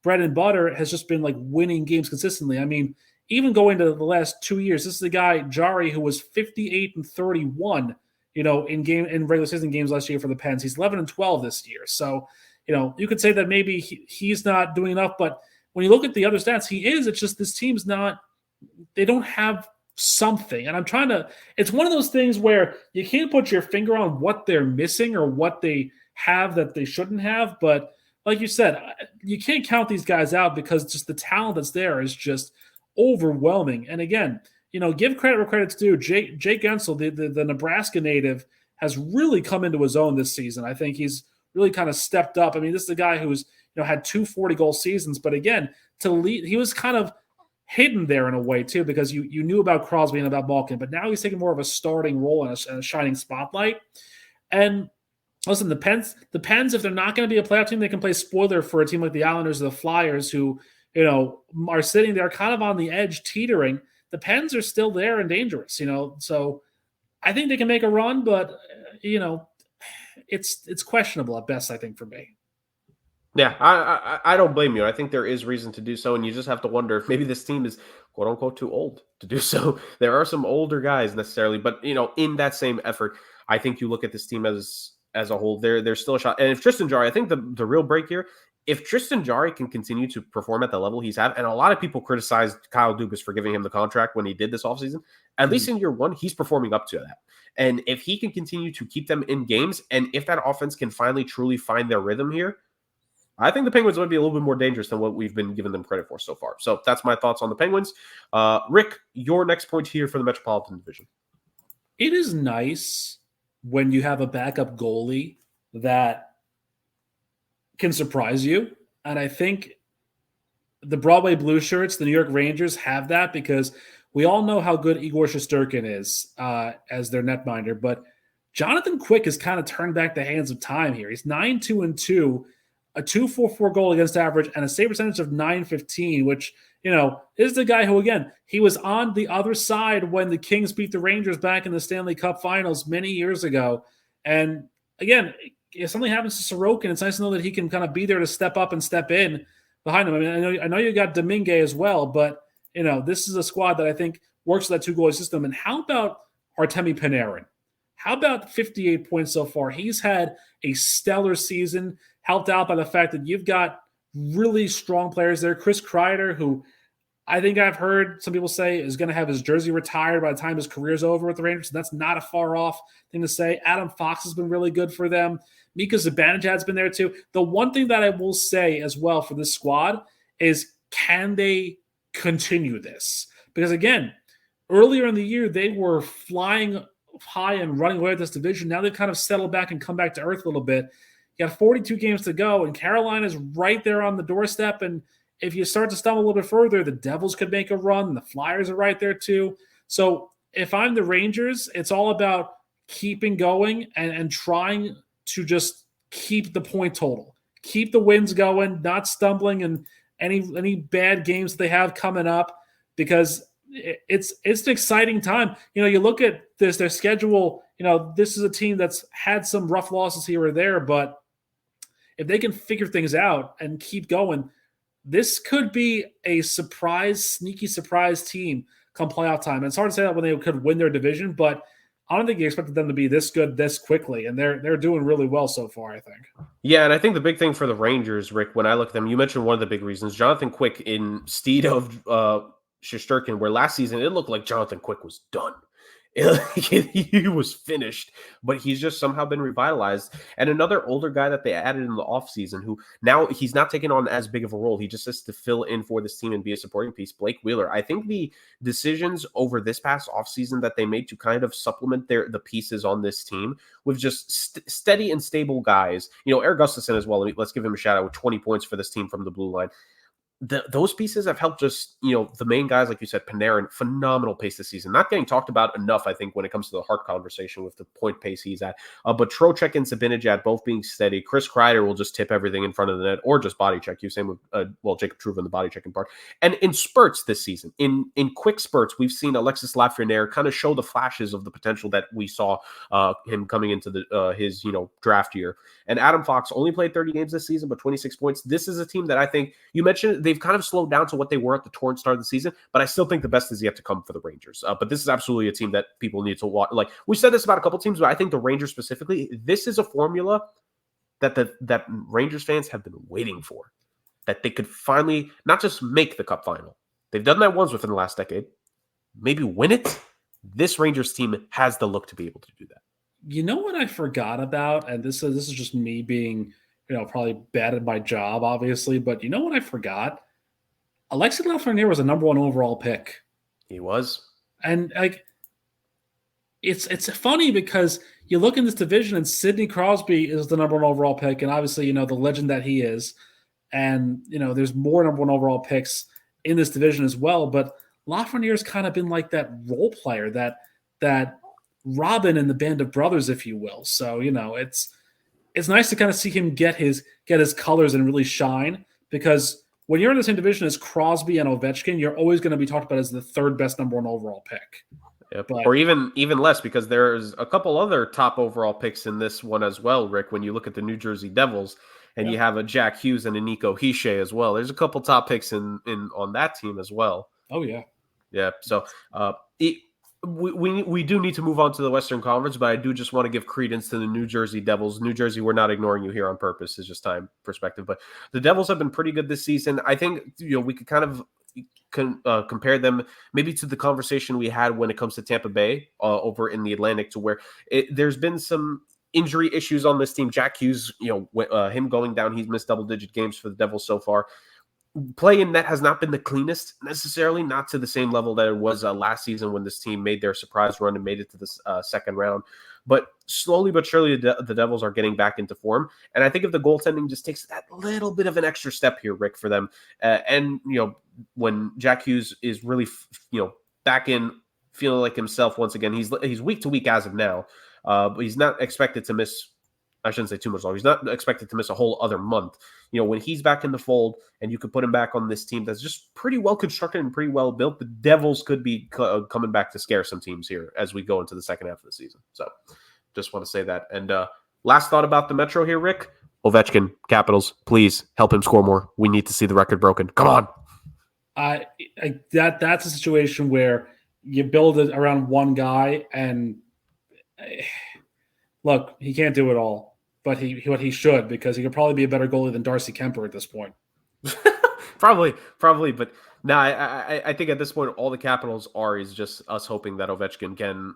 bread and butter. It has just been like winning games consistently. I mean, even going to the last 2 years, this is the guy, Jarry, who was 58-31, in regular season games last year for the Pens. He's 11-12 this year. So, you could say that maybe he's not doing enough, but when you look at the other stats, he is. It's just this team's not – they don't have something. And I'm trying to – it's one of those things where you can't put your finger on what they're missing or what they have that they shouldn't have. But like you said, you can't count these guys out, because just the talent that's there is just overwhelming. And again, give credit where credit's due. Jake Gensel, the Nebraska native, has really come into his own this season. I think he's really kind of stepped up. I mean, this is a guy who's had 2 40-goal seasons, but again, to lead, he was kind of hidden there in a way too, because you knew about Crosby and about Malkin, but now he's taking more of a starting role and a shining spotlight. And listen, the Pens, if they're not going to be a playoff team, they can play spoiler for a team like the Islanders or the Flyers, who are sitting there kind of on the edge, teetering. The Pens are still there and dangerous, so I think they can make a run, but it's questionable at best, I think, for me. Yeah, I don't blame you. I think there is reason to do so, and you just have to wonder if maybe this team is quote unquote too old to do so. There are some older guys necessarily, but in that same effort, I think you look at this team as a whole, there's still a shot. And if Tristan Jarry, I think the real break here, if Tristan Jarry can continue to perform at the level he's at, and a lot of people criticized Kyle Dubas for giving him the contract when he did this offseason, at least in year one, he's performing up to that. And if he can continue to keep them in games, and if that offense can finally truly find their rhythm here, I think the Penguins would be a little bit more dangerous than what we've been giving them credit for so far. So that's my thoughts on the Penguins. Rick, your next point here for the Metropolitan Division. It is nice when you have a backup goalie that can surprise you. And I think the Broadway Blue Shirts, the New York Rangers, have that, because we all know how good Igor Shesterkin is as their netminder. But Jonathan Quick has kind of turned back the hands of time here. He's 9-2-2, a 2.44 goal against average, and a save percentage of .915, which, is the guy who, again, he was on the other side when the Kings beat the Rangers back in the Stanley Cup Finals many years ago. And again, if something happens to Sorokin, it's nice to know that he can kind of be there to step up and step in behind him. I mean, I know you got Domingue as well, but this is a squad that I think works with that 2-goal system. And how about Artemi Panarin? How about 58 points so far? He's had a stellar season, helped out by the fact that you've got really strong players there. Chris Kreider, who I think I've heard some people say is going to have his jersey retired by the time his career's over with the Rangers. So that's not a far off thing to say. Adam Fox has been really good for them. Mika Zibanejad's been there too. The one thing that I will say as well for this squad is, can they continue this? Because again, earlier in the year, they were flying high and running away with this division. Now they've kind of settled back and come back to earth a little bit. You got 42 games to go, and Carolina's right there on the doorstep. And if you start to stumble a little bit further, the Devils could make a run. The Flyers are right there too. So if I'm the Rangers, it's all about keeping going and trying to just keep the point total, keep the wins going, not stumbling in any bad games that they have coming up, because it's an exciting time. You look at their schedule, this is a team that's had some rough losses here or there, but if they can figure things out and keep going, this could be a sneaky surprise team come playoff time. And it's hard to say that when they could win their division, but I don't think you expected them to be this good this quickly, and they're doing really well so far, I think. Yeah, and I think the big thing for the Rangers, Rick, when I look at them, you mentioned one of the big reasons, Jonathan Quick instead of Shesterkin, where last season it looked like Jonathan Quick was done. He was finished, but he's just somehow been revitalized. And another older guy that they added in the offseason, who now he's not taking on as big of a role. He just has to fill in for this team and be a supporting piece, Blake Wheeler. I think the decisions over this past offseason that they made to kind of supplement the pieces on this team with just steady and stable guys, Eric Gustafsson as well. Let's give him a shout out with 20 points for this team from the blue line. those pieces have helped just, the main guys, like you said, Panarin, phenomenal pace this season. Not getting talked about enough, I think, when it comes to the Hart conversation with the point pace he's at. But Trocheck and Zibanejad both being steady. Chris Kreider will just tip everything in front of the net or just body check you. Same with, Jacob Trouba in the body checking part. And in spurts this season, in quick spurts, we've seen Alexis Lafreniere kind of show the flashes of the potential that we saw him coming into his draft year. And Adam Fox only played 30 games this season, but 26 points. This is a team that I think, you mentioned they've kind of slowed down to what they were at the torrent start of the season, but I still think the best is yet to come for the Rangers. But this is absolutely a team that people need to watch. Like, we said this about a couple teams, but I think the Rangers specifically, this is a formula that Rangers fans have been waiting for, that they could finally not just make the Cup final. They've done that once within the last decade. Maybe win it. This Rangers team has the look to be able to do that. You know what I forgot about, and this is just me being, probably bad at my job, obviously, but you know what I forgot? Alexis Lafreniere was a number 1 overall pick. He was. And it's funny because you look in this division and Sidney Crosby is the number 1 overall pick, and obviously, the legend that he is. And, there's more number 1 overall picks in this division as well, but Lafreniere's kind of been like that role player, that Robin in the Band of Brothers, if you will. So, it's nice to kind of see him get his colors and really shine, because when you're in the same division as Crosby and Ovechkin, you're always going to be talked about as the 3rd best number 1 overall pick. Yep. Or even less, because there's a couple other top overall picks in this one as well, Rick, when you look at the New Jersey Devils and you have a Jack Hughes and a Nico Hischier as well. There's a couple top picks in on that team as well. Oh, yeah. Yeah. So we do need to move on to the Western Conference, but I do just want to give credence to the New Jersey Devils. New Jersey, we're not ignoring you here on purpose. It's just time perspective. But the Devils have been pretty good this season. I think we could kind of compare them maybe to the conversation we had when it comes to Tampa Bay over in the Atlantic, to where there's been some injury issues on this team. Jack Hughes, him going down, he's missed double-digit games for the Devils so far. Play in net has not been the cleanest necessarily, not to the same level that it was last season when this team made their surprise run and made it to the second round. But slowly but surely, the Devils are getting back into form. And I think if the goaltending just takes that little bit of an extra step here, Rick, for them, and when Jack Hughes is really back in feeling like himself once again, he's week to week as of now, but he's not expected to miss. I shouldn't say too much longer. He's not expected to miss a whole other month. When he's back in the fold and you could put him back on this team that's just pretty well constructed and pretty well built, the Devils could be coming back to scare some teams here as we go into the second half of the season. So just want to say that. And last thought about the Metro here, Rick. Ovechkin, Capitals, please help him score more. We need to see the record broken. Come on. That's a situation where you build it around one guy, and look, he can't do it all. But he should, because he could probably be a better goalie than Darcy Kemper at this point. Probably. But no, I think at this point, all the Capitals is just us hoping that Ovechkin can,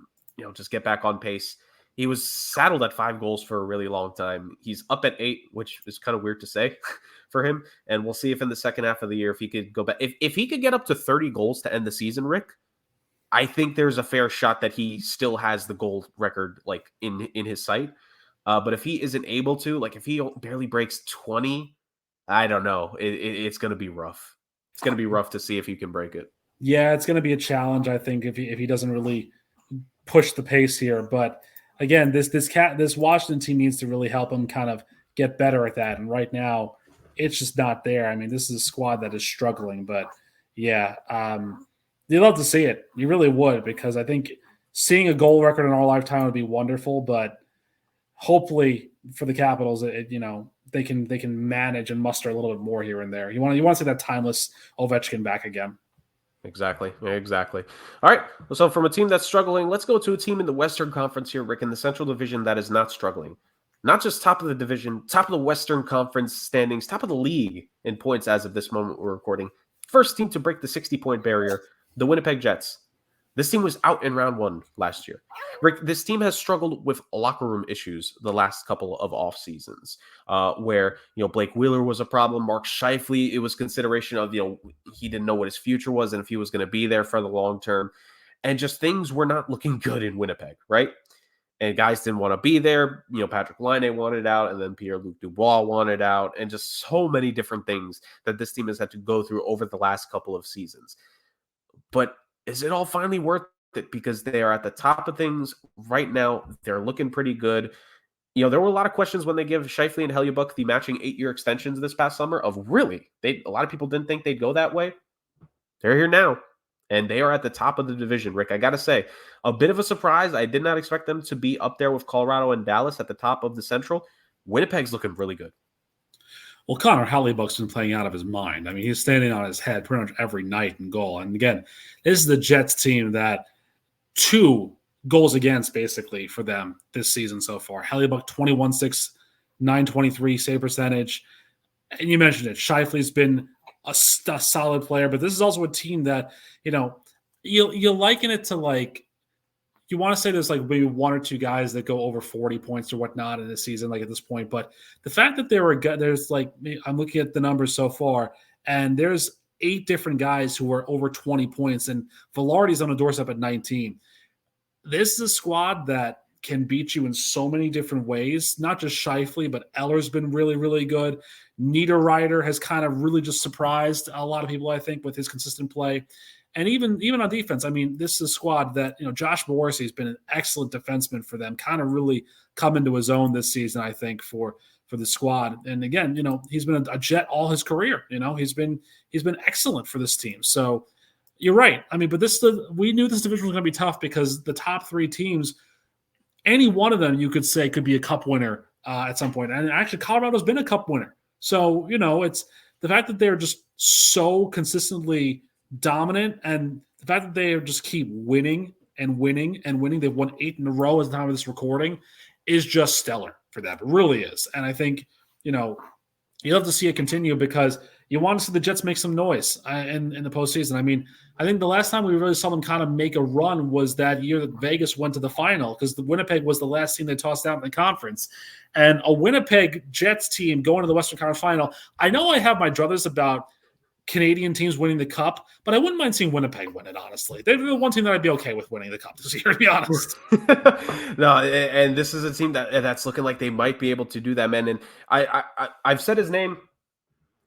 just get back on pace. He was saddled at 5 goals for a really long time. He's up at 8, which is kind of weird to say for him. And we'll see if in the second half of the year, if he could go back, if he could get up to 30 goals to end the season, Rick, I think there's a fair shot that he still has the goal record like in his sight. But if he isn't able to, like if he barely breaks 20, I don't know. It's going to be rough. It's going to be rough to see if he can break it. Yeah, it's going to be a challenge, I think, if he doesn't really push the pace here. But again, this Washington team needs to really help him kind of get better at that. And right now, it's just not there. I mean, this is a squad that is struggling. But yeah, you'd love to see it. You really would, because I think seeing a goal record in our lifetime would be wonderful. But hopefully for the Capitals, they can manage and muster a little bit more here and there. You want to see that timeless Ovechkin back again. Exactly. All right. So from a team that's struggling, let's go to a team in the Western Conference here, Rick, in the Central Division that is not struggling. Not just top of the division, top of the Western Conference standings, top of the league in points as of this moment we're recording. First team to break the 60-point barrier, the Winnipeg Jets. This team was out in round 1 last year. Rick, this team has struggled with locker room issues the last couple of off seasons, where Blake Wheeler was a problem. Mark Scheifele, it was consideration of he didn't know what his future was and if he was going to be there for the long term, and just things were not looking good in Winnipeg. Right? and guys didn't want to be there. Patrick Laine wanted out, and then Pierre-Luc Dubois wanted out, and just so many different things that this team has had to go through over the last couple of seasons. But is it all finally worth it? Because they are at the top of things right now. They're looking pretty good. There were a lot of questions when they give Scheifele and Hellebuyck the matching 8-year extensions this past summer of really, a lot of people didn't think they'd go that way. They're here now, and they are at the top of the division, Rick. I got to say, a bit of a surprise. I did not expect them to be up there with Colorado and Dallas at the top of the Central. Winnipeg's looking really good. Well, Connor Hellebuyck's been playing out of his mind. I mean, he's standing on his head pretty much every night in goal. And again, this is the Jets team that 2 goals against basically for them this season so far. Hellebuyck 21-6, 923 save percentage. And you mentioned it. Scheifele's been a solid player, but this is also a team that, you liken it to like, you want to say there's like maybe 1 or 2 guys that go over 40 points or whatnot in this season, like at this point. But the fact that there's like, I'm looking at the numbers so far, and there's 8 different guys who are over 20 points, and Velarde's on the doorstep at 19. This is a squad that can beat you in so many different ways, not just Scheifele, but Eller's been really, really good. Niederreiter has kind of really just surprised a lot of people, I think, with his consistent play. And even on defense, I mean, this is a squad that, Josh Morrissey's been an excellent defenseman for them, kind of really come into his own this season, I think, for the squad. And again, he's been a Jet all his career. He's been excellent for this team. So you're right. I mean, but we knew this division was going to be tough because the top 3 teams, any one of them you could say could be a cup winner at some point. And actually, Colorado's been a cup winner. So, it's the fact that they're just so consistently dominant, and the fact that they just keep winning and winning and winning. They've won 8 in a row at the time of this recording is just stellar for them. It really is. And I think, you'll have to see it continue because you want to see the Jets make some noise in the postseason. I mean, I think the last time we really saw them kind of make a run was that year that Vegas went to the final, because the Winnipeg was the last team they tossed out in the conference. And a Winnipeg Jets team going to the Western Conference final, I know I have my druthers about Canadian teams winning the cup, but I wouldn't mind seeing Winnipeg win it, honestly. They're the one team that I'd be okay with winning the cup this year, to be honest. No, and this is a team that's looking like they might be able to do that, man. And I've said his name,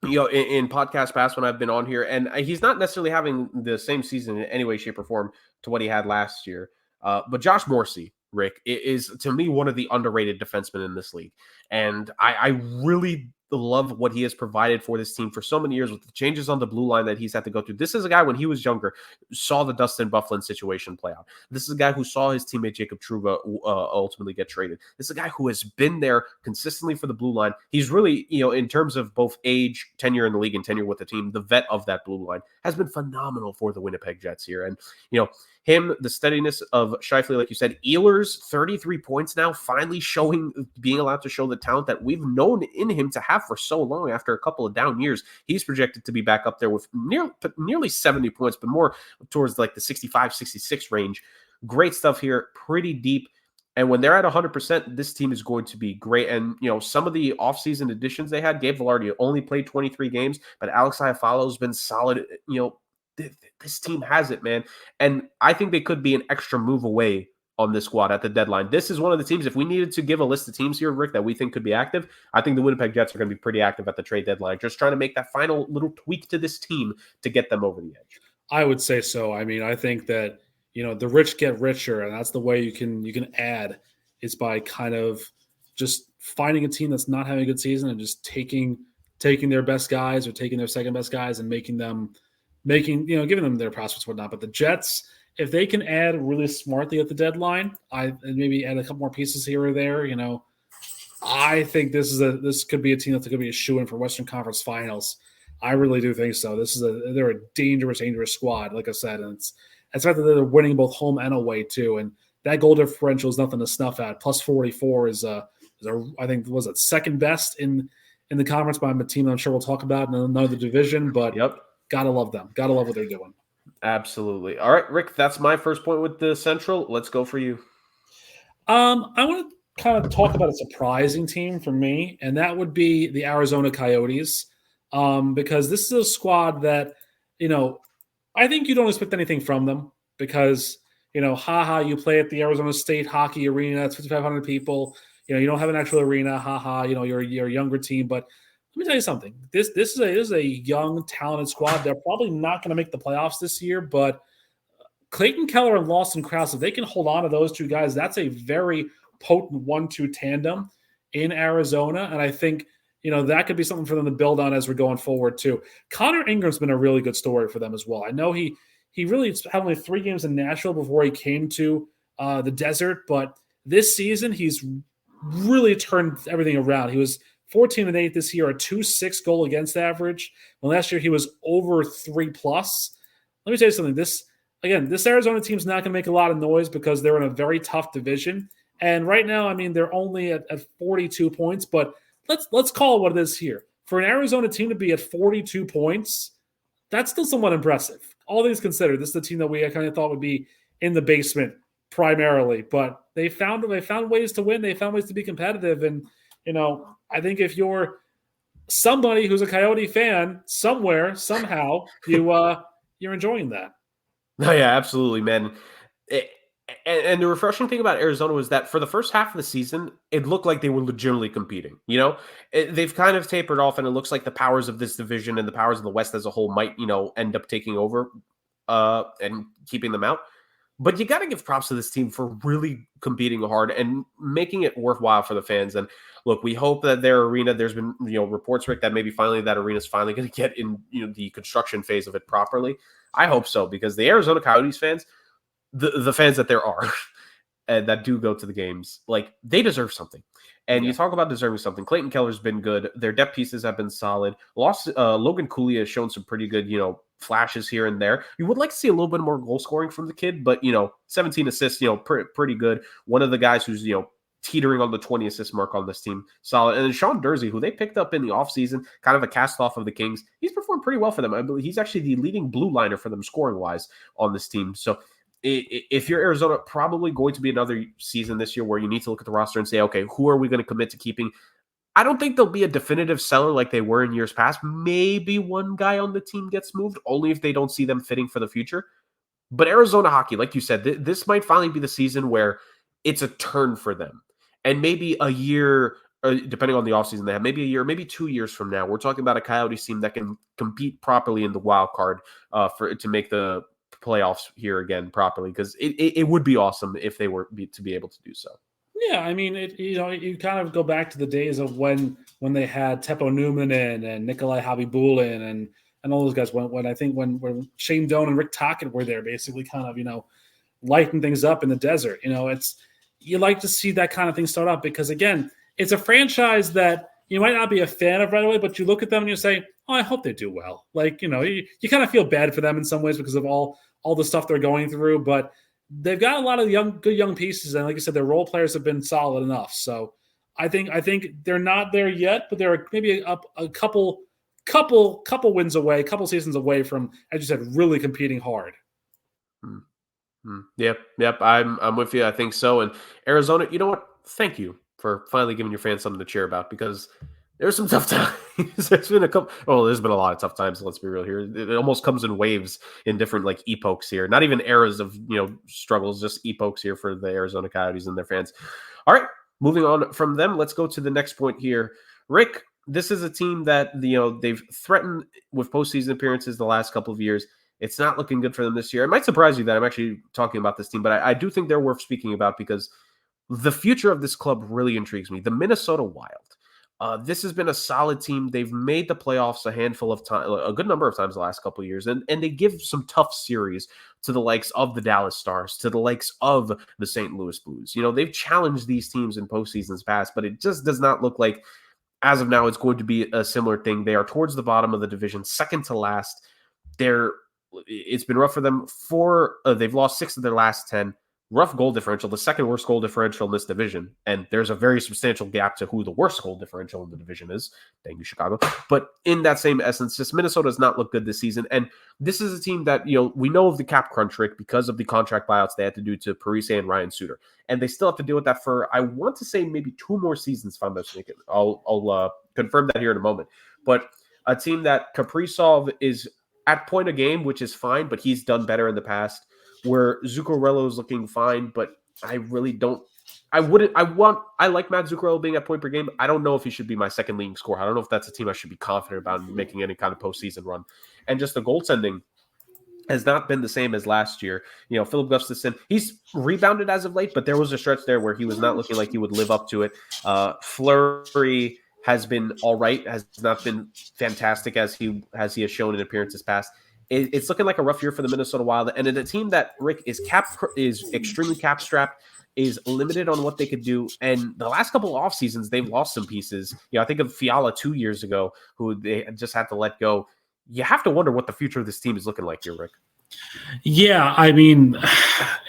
in podcast past when I've been on here, and he's not necessarily having the same season in any way, shape, or form to what he had last year. But Josh Morrissey, Rick, is to me one of the underrated defensemen in this league. And I really love what he has provided for this team for so many years with the changes on the blue line that he's had to go through. This is a guy, when he was younger, saw the Dustin Byfuglien situation play out. This is a guy who saw his teammate Jacob Trouba ultimately get traded. This is a guy who has been there consistently for the blue line. He's really, in terms of both age, tenure in the league, and tenure with the team, the vet of that blue line has been phenomenal for the Winnipeg Jets here. And, him, the steadiness of Scheifele, like you said, Ehlers, 33 points now, finally being allowed to show the talent that we've known in him to have for so long after a couple of down years. He's projected to be back up there with nearly 70 points, but more towards like the 65, 66 range. Great stuff here, pretty deep. And when they're at 100%, this team is going to be great. And, some of the offseason additions they had, Gabe Vilardi only played 23 games, but Alex Iafallo's been solid. This team has it, man. And I think they could be an extra move away on this squad at the deadline. This is one of the teams, if we needed to give a list of teams here, Rick, that we think could be active, I think the Winnipeg Jets are going to be pretty active at the trade deadline, just trying to make that final little tweak to this team to get them over the edge. I would say so. I mean, I think that, the rich get richer, and that's the way you can add, is by kind of just finding a team that's not having a good season and just taking their best guys or taking their second best guys and giving them their prospects and whatnot. But the Jets, if they can add really smartly at the deadline, and maybe add a couple more pieces here or there, I think this could be a team that's going to be a shoo-in for Western Conference Finals. I really do think so. They're a dangerous squad, like I said, and it's the fact that they're winning both home and away too, and that goal differential is nothing to snuff at. Plus 44 is I think, was it second best in the conference by a team I'm sure we'll talk about in another division, but yep. Gotta love them. Gotta love what they're doing. Absolutely. All right, Rick, that's my first point with the Central. Let's go for you. I want to kind of talk about a surprising team for me, and that would be the Arizona Coyotes, because this is a squad that, I think you don't expect anything from them because, haha, you play at the Arizona State Hockey Arena, it's 5,500 people. You don't have an actual arena, haha, you're a younger team. But let me tell you something. This is a young, talented squad. They're probably not going to make the playoffs this year, but Clayton Keller and Lawson Krause, if they can hold on to those two guys, that's a very potent 1-2 tandem in Arizona. And I think, that could be something for them to build on as we're going forward too. Connor Ingram's been a really good story for them as well. I know he really had only 3 games in Nashville before he came to the desert, but this season he's really turned everything around. He was 14-8 this year, a 2.6 goal against average. Well, last year he was over 3+. Let me tell you something. This Arizona team's not going to make a lot of noise because they're in a very tough division. And right now, they're only at 42 points, but let's call it what it is here. For an Arizona team to be at 42 points, that's still somewhat impressive. All things considered, this is the team that we kind of thought would be in the basement primarily, but they found ways to win. They found ways to be competitive. And, I think if you're somebody who's a Coyote fan somewhere, somehow, you're enjoying that. Oh, yeah, absolutely, man. And the refreshing thing about Arizona was that for the first half of the season, it looked like they were legitimately competing. They've kind of tapered off, and it looks like the powers of this division and the powers of the West as a whole might, end up taking over and keeping them out. But you got to give props to this team for really competing hard and making it worthwhile for the fans. And look, we hope that their arena, there's been, reports, Rick, that maybe finally that arena is finally going to get in, the construction phase of it properly. I hope so, because the Arizona Coyotes fans, the fans that there are and that do go to the games, like, they deserve something. And you talk about deserving something. Clayton Keller's been good. Their depth pieces have been solid. Logan Cooley has shown some pretty good, flashes here and there. You would like to see a little bit more goal scoring from the kid, but 17 assists, pretty good. One of the guys who's teetering on the 20 assist mark on this team, solid. And then Sean Dursey, who they picked up in the offseason, kind of a cast off of the Kings, he's performed pretty well for them. I believe he's actually the leading blue liner for them scoring wise on this team. So if you're Arizona, probably going to be another season this year where you need to look at the roster and say, okay, who are we going to commit to keeping? I don't think there'll be a definitive seller like they were in years past. Maybe one guy on the team gets moved, only if they don't see them fitting for the future. But Arizona hockey, like you said, this might finally be the season where it's a turn for them. And maybe a year, depending on the offseason they have, maybe a year, maybe 2 years from now, we're talking about a Coyotes team that can compete properly in the wild card to make the playoffs here again properly, because it would be awesome if they were to be able to do so. Yeah, you kind of go back to the days of when they had Teppo Newman and Nikolai Habibulin and all those guys. When Shane Doan and Rick Tocchet were there, basically kind of lighten things up in the desert. You like to see that kind of thing start up, because again, it's a franchise that you might not be a fan of right away, but you look at them and you say, "Oh, I hope they do well." Like you kind of feel bad for them in some ways because of all the stuff they're going through, but they've got a lot of good young pieces, and like I said, their role players have been solid enough. So I think they're not there yet, but they're maybe a couple wins away, a couple seasons away from, as you said, really competing hard. Yep. I'm with you. I think so. And Arizona, you know what? Thank you for finally giving your fans something to cheer about, because there's some tough times. There's been a lot of tough times. Let's be real here. It almost comes in waves in different epochs here. Not even eras of struggles, just epochs here for the Arizona Coyotes and their fans. All right, moving on from them, let's go to the next point here. Rick, this is a team that they've threatened with postseason appearances the last couple of years. It's not looking good for them this year. It might surprise you that I'm actually talking about this team, but I do think they're worth speaking about, because the future of this club really intrigues me. The Minnesota Wild. This has been a solid team. They've made the playoffs a good number of times the last couple of years, and they give some tough series to the likes of the Dallas Stars, to the likes of the St. Louis Blues. They've challenged these teams in postseasons past, but it just does not look like, as of now, it's going to be a similar thing. They are towards the bottom of the division, second to last. It's been rough for them. They've lost 6 of their last 10. Rough goal differential, the second worst goal differential in this division. And there's a very substantial gap to who the worst goal differential in the division is. Thank you, Chicago. But in that same essence, just Minnesota does not look good this season. And this is a team that, we know of the cap crunch, Rick, because of the contract buyouts they had to do to Parise and Ryan Suter. And they still have to deal with that for, I want to say, maybe 2 more seasons, if I'm mistaken. I'll confirm that here in a moment. But a team that Kaprizov is at point a game, which is fine, but he's done better in the past. where Zuccarello is looking fine, but I really don't. I like Matt Zuccarello being at point per game. I don't know if he should be my second leading scorer. I don't know if that's a team I should be confident about in making any kind of postseason run. And just the goaltending has not been the same as last year. Philip Gustafsson, he's rebounded as of late, but there was a stretch there where he was not looking like he would live up to it. Fleury has been all right, has not been fantastic as he has shown in appearances past. It's looking like a rough year for the Minnesota Wild, and in a team that, Rick, is extremely cap strapped, is limited on what they could do. And the last couple of off seasons, they've lost some pieces. I think of Fiala 2 years ago, who they just had to let go. You have to wonder what the future of this team is looking like here, Rick. Yeah, I mean,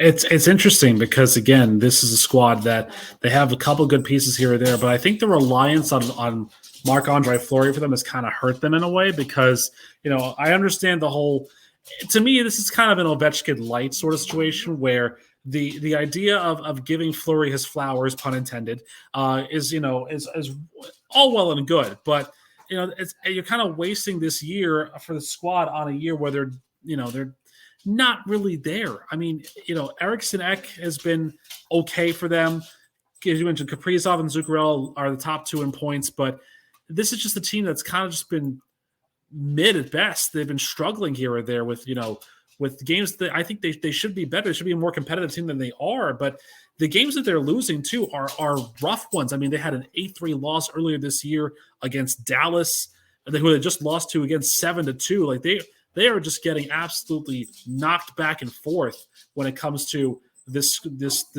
it's interesting because, again, this is a squad that they have a couple good pieces here or there, but I think the reliance on Marc-Andre Fleury for them has kind of hurt them in a way because, I understand the whole – to me, this is kind of an Ovechkin light sort of situation where the idea of giving Fleury his flowers, pun intended, is all well and good, but – you're kind of wasting this year for the squad on a year where they're not really there. I mean, Eriksson Ek has been okay for them. As you mentioned, Kaprizov and Zuccarello are the top two in points, but this is just a team that's kind of just been mid at best. They've been struggling here or there with games that I think they should be better. They should be a more competitive team than they are, but the games that they're losing too are rough ones. I mean, they had an 8-3 loss earlier this year against Dallas, who they just lost to against 7-2. Like they are just getting absolutely knocked back and forth when it comes to this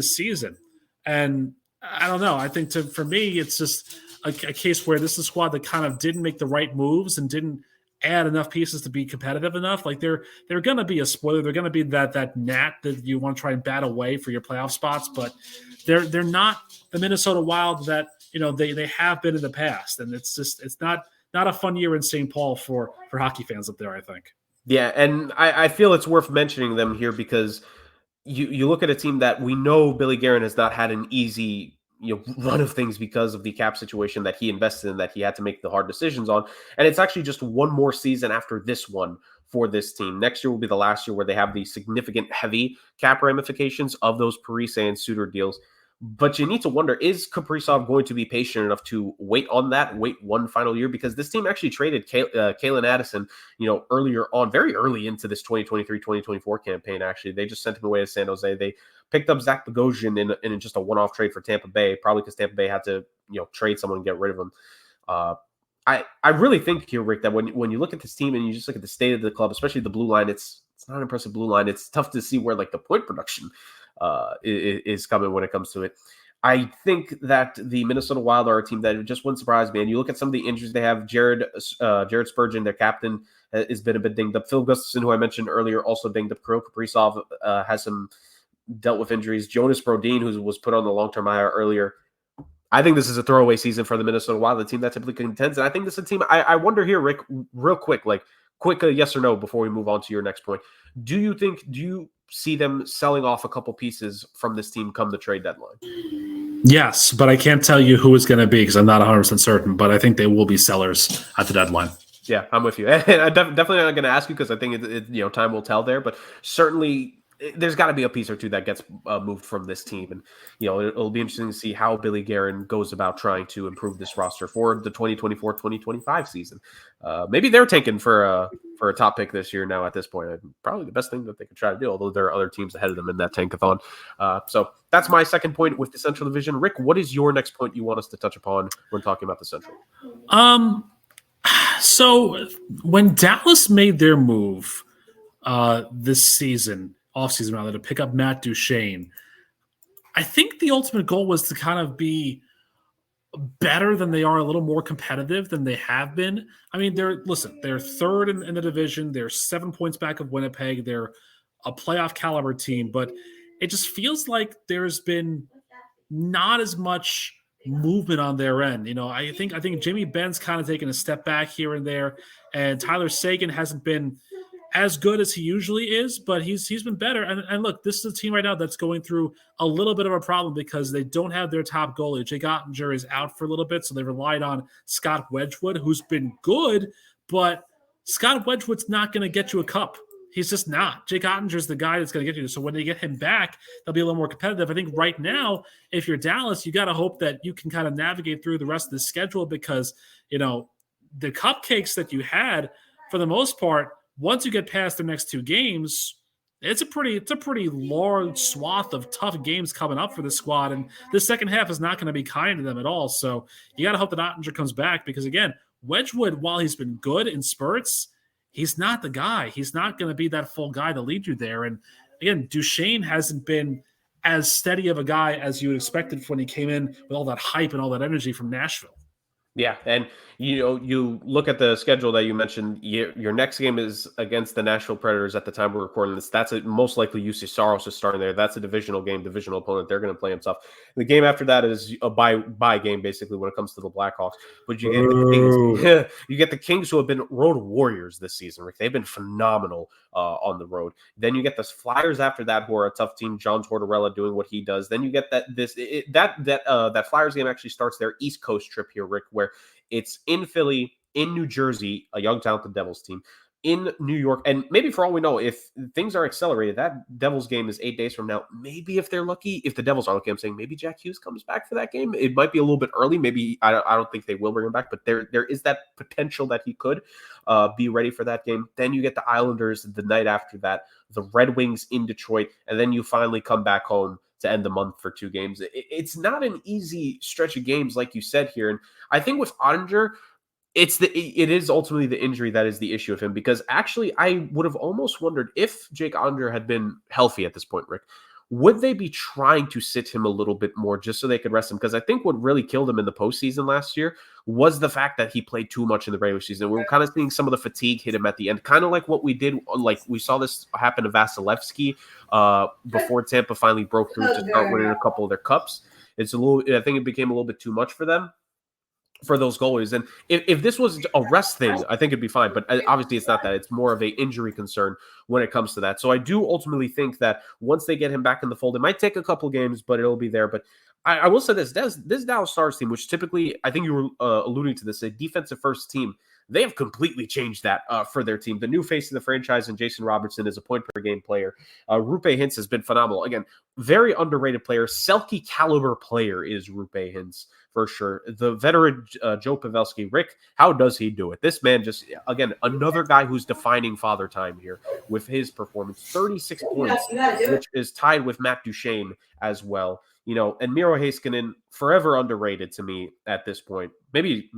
season. And I don't know. I think for me, it's just a case where this is a squad that kind of didn't make the right moves and didn't add enough pieces to be competitive enough. Like they're going to be a spoiler. They're going to be that gnat that you want to try and bat away for your playoff spots, but they're not the Minnesota Wild that they have been in the past, and it's not a fun year in St. Paul for hockey fans up there, I think. Yeah, and I feel it's worth mentioning them here because you look at a team that we know Billy Guerin has not had an easy run of things because of the cap situation that he invested in, that he had to make the hard decisions on. And it's actually just one more season after this one for this team. Next year will be the last year where they have the significant heavy cap ramifications of those Parise and Suter deals. But you need to wonder, is Kaprizov going to be patient enough to wait one final year? Because this team actually traded Kalen Addison, earlier on, very early into this 2023-2024 campaign, actually. They just sent him away to San Jose. They picked up Zach Bogosian in just a one-off trade for Tampa Bay, probably because Tampa Bay had to, trade someone and get rid of him. I really think here, Rick, that when you look at this team and you just look at the state of the club, especially the blue line, it's not an impressive blue line. It's tough to see where the point production is coming when it comes to it. I think that the Minnesota Wild are a team that just wouldn't surprise me. And you look at some of the injuries they have. Jared Spurgeon, their captain, has been a bit dinged up. Phil Gustafsson, who I mentioned earlier, also dinged up. Kirill Kaprizov has dealt with injuries. Jonas Brodin, who was put on the long-term IR earlier. I think this is a throwaway season for the Minnesota Wild, the team that typically contends. And I think this is a team, I wonder here, Rick, real quick, quick yes or no before we move on to your next point. Do you see them selling off a couple pieces from this team come the trade deadline? Yes, but I can't tell you who it's going to be because I'm not 100% certain, but I think they will be sellers at the deadline. Yeah, I'm with you. And I'm definitely not going to ask you because I think time will tell there, but certainly there's got to be a piece or two that gets moved from this team. And, it'll be interesting to see how Billy Guerin goes about trying to improve this roster for the 2024-2025 season. Maybe they're tanking for a top pick this year now at this point. Probably the best thing that they could try to do, although there are other teams ahead of them in that tankathon. So that's my second point with the Central Division. Rick, what is your next point you want us to touch upon when talking about the Central? So when Dallas made their move this season, offseason rather, to pick up Matt Duchene, I think the ultimate goal was to kind of be better than they are, a little more competitive than they have been. I mean, they're third in the division. They're 7 points back of Winnipeg. They're a playoff caliber team, but it just feels like there's been not as much movement on their end. I think Jimmy Benn's kind of taken a step back here and there, and Tyler Seguin hasn't been as good as he usually is, but he's been better. And look, this is a team right now that's going through a little bit of a problem because they don't have their top goalie. Jake Ottinger is out for a little bit, so they relied on Scott Wedgwood, who's been good, but Scott Wedgwood's not going to get you a cup. He's just not. Jake Ottinger's the guy that's going to get you. So when they get him back, they'll be a little more competitive. I think right now, if you're Dallas, you got to hope that you can kind of navigate through the rest of the schedule because, the cupcakes that you had, for the most part, once you get past the next 2 games, it's a pretty large swath of tough games coming up for the squad, and the second half is not going to be kind to them at all. So you got to hope that Ottinger comes back because, again, Wedgwood, while he's been good in spurts, he's not the guy. He's not going to be that full guy to lead you there. And, again, Duchesne hasn't been as steady of a guy as you would expected when he came in with all that hype and all that energy from Nashville. Yeah, and you look at the schedule that you mentioned. Your next game is against the Nashville Predators at the time we're recording this. That's most likely UC Saros is starting there. That's a divisional game, divisional opponent. They're going to play him tough. The game after that is a bye game, basically, when it comes to the Blackhawks. But you get the Kings. You get the Kings, who have been road warriors this season, Rick. They've been phenomenal on the road. Then you get the Flyers after that, who are a tough team. John Tortorella doing what he does. Then you get that Flyers game actually starts their East Coast trip here, Rick, where it's in Philly, in New Jersey, a young, talented Devils team, in New York. And maybe for all we know, if things are accelerated, that Devils game is 8 days from now. Maybe if they're lucky, if the Devils are lucky, I'm saying maybe Jack Hughes comes back for that game. It might be a little bit early. Maybe I don't think they will bring him back, but there is that potential that he could be ready for that game. Then you get the Islanders the night after that, the Red Wings in Detroit, and then you finally come back home to end the month for 2 games. It's not an easy stretch of games, like you said here. And I think with Ottinger, it is ultimately the injury that is the issue of him, because actually I would have almost wondered if Jake Ottinger had been healthy at this point, Rick, would they be trying to sit him a little bit more just so they could rest him? Because I think what really killed him in the postseason last year was the fact that he played too much in the regular season. We were kind of seeing some of the fatigue hit him at the end, kind of like what we did. Like we saw this happen to Vasilevsky before Tampa finally broke through to start winning a couple of their cups. I think it became a little bit too much for them, for those goalies. And if this was a rest thing, I think it'd be fine. But obviously it's not that. It's more of a injury concern when it comes to that. So I do ultimately think that once they get him back in the fold, it might take a couple games, but it'll be there. But I will say this Dallas Stars team, which typically, I think you were alluding to this, a defensive first team, they have completely changed that for their team. The new face of the franchise, and Jason Robertson is a point-per-game player. Rupe Hintz has been phenomenal. Again, very underrated player. Selke caliber player is Rupe Hintz for sure. The veteran Joe Pavelski. Rick, how does he do it? This man just, again, another guy who's defining father time here with his performance. 36 points, which is tied with Matt Duchene as well. And Miro Heiskanen, forever underrated to me at this point. Maybe,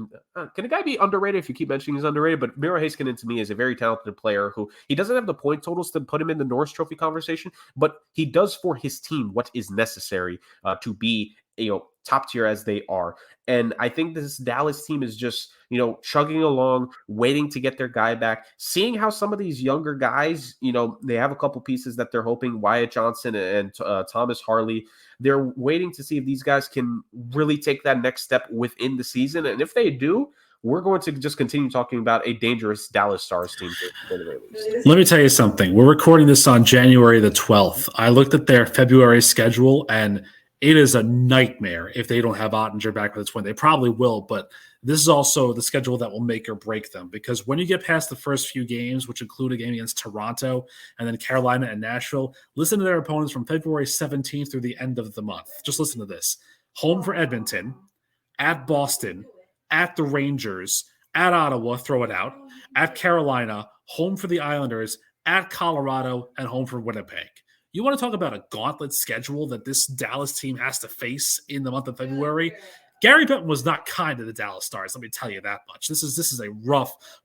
can a guy be underrated if you keep mentioning he's underrated? But Miro Heiskanen to me is a very talented player who, he doesn't have the point totals to put him in the Norris Trophy conversation, but he does for his team what is necessary to be, top tier as they are. And I think this Dallas team is just, chugging along, waiting to get their guy back, seeing how some of these younger guys, they have a couple pieces that they're hoping, Wyatt Johnson and Thomas Harley. They're waiting to see if these guys can really take that next step within the season. And if they do, we're going to just continue talking about a dangerous Dallas Stars team. Let me tell you something. We're recording this on January the 12th. I looked at their February schedule, and it is a nightmare if they don't have Ottinger back with this win. They probably will, but this is also the schedule that will make or break them, because when you get past the first few games, which include a game against Toronto and then Carolina and Nashville, listen to their opponents from February 17th through the end of the month. Just listen to this. Home for Edmonton, at Boston, at the Rangers, at Ottawa, throw it out, at Carolina, home for the Islanders, at Colorado, and home for Winnipeg. You want to talk about a gauntlet schedule that this Dallas team has to face in the month of February? Gary Bettman was not kind to the Dallas Stars, let me tell you that much. This is a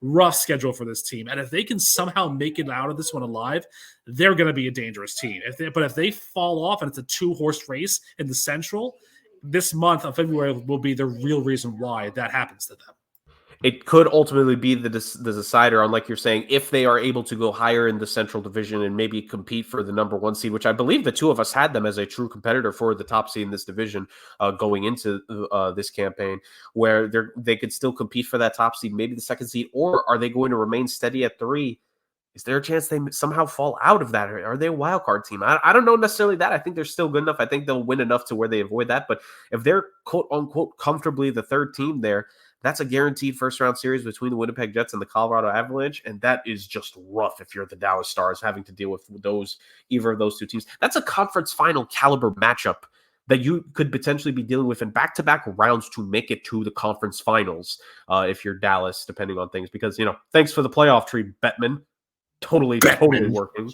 rough schedule for this team. And if they can somehow make it out of this one alive, they're going to be a dangerous team. But if they fall off and it's a 2-horse race in the Central, this month of February will be the real reason why that happens to them. It could ultimately be the decider on, like you're saying, if they are able to go higher in the Central Division and maybe compete for the number 1 seed, which I believe the two of us had them as a true competitor for the top seed in this division going into this campaign, where they could still compete for that top seed, maybe the 2nd seed, or are they going to remain steady at 3? Is there a chance they somehow fall out of that? Are they a wild card team? I don't know necessarily that. I think they're still good enough. I think they'll win enough to where they avoid that. But if they're quote unquote comfortably the 3rd team there, That's a guaranteed first-round series between the Winnipeg Jets and the Colorado Avalanche, and that is just rough if you're the Dallas Stars having to deal with either of those two teams. That's a conference final caliber matchup that you could potentially be dealing with in back-to-back rounds to make it to the conference finals if you're Dallas, depending on things. Because, thanks for the playoff tree, Bettman. Totally working.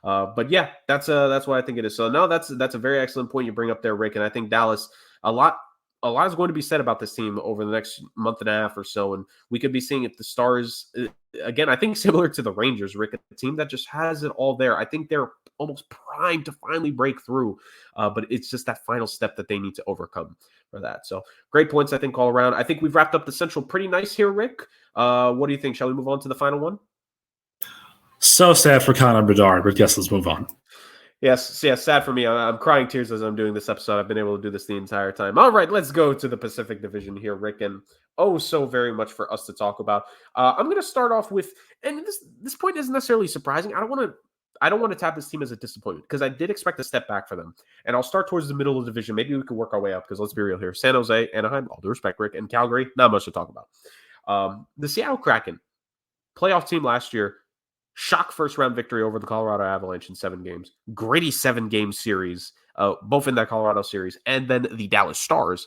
But yeah, that's what I think it is. So no, that's a very excellent point you bring up there, Rick. And I think Dallas, a lot is going to be said about this team over the next month and a half or so. And we could be seeing if the Stars, again, I think similar to the Rangers, Rick, a team that just has it all there. I think they're almost primed to finally break through. But it's just that final step that they need to overcome for that. So great points, I think, all around. I think we've wrapped up the Central pretty nice here, Rick. What do you think? Shall we move on to the final one? So sad for Connor Bedard, but yes, let's move on. Yes, sad for me. I'm crying tears as I'm doing this episode. I've been able to do this the entire time. All right, let's go to the Pacific Division here, Rick, and so very much for us to talk about. I'm going to start off with, and this point isn't necessarily surprising. I don't want to tap this team as a disappointment because I did expect a step back for them. And I'll start towards the middle of the division. Maybe we could work our way up because let's be real here. San Jose, Anaheim, all due respect, Rick, and Calgary, not much to talk about. The Seattle Kraken, playoff team last year, shock first-round victory over the Colorado Avalanche in 7 games. Gritty 7-game series, both in that Colorado series. And then the Dallas Stars,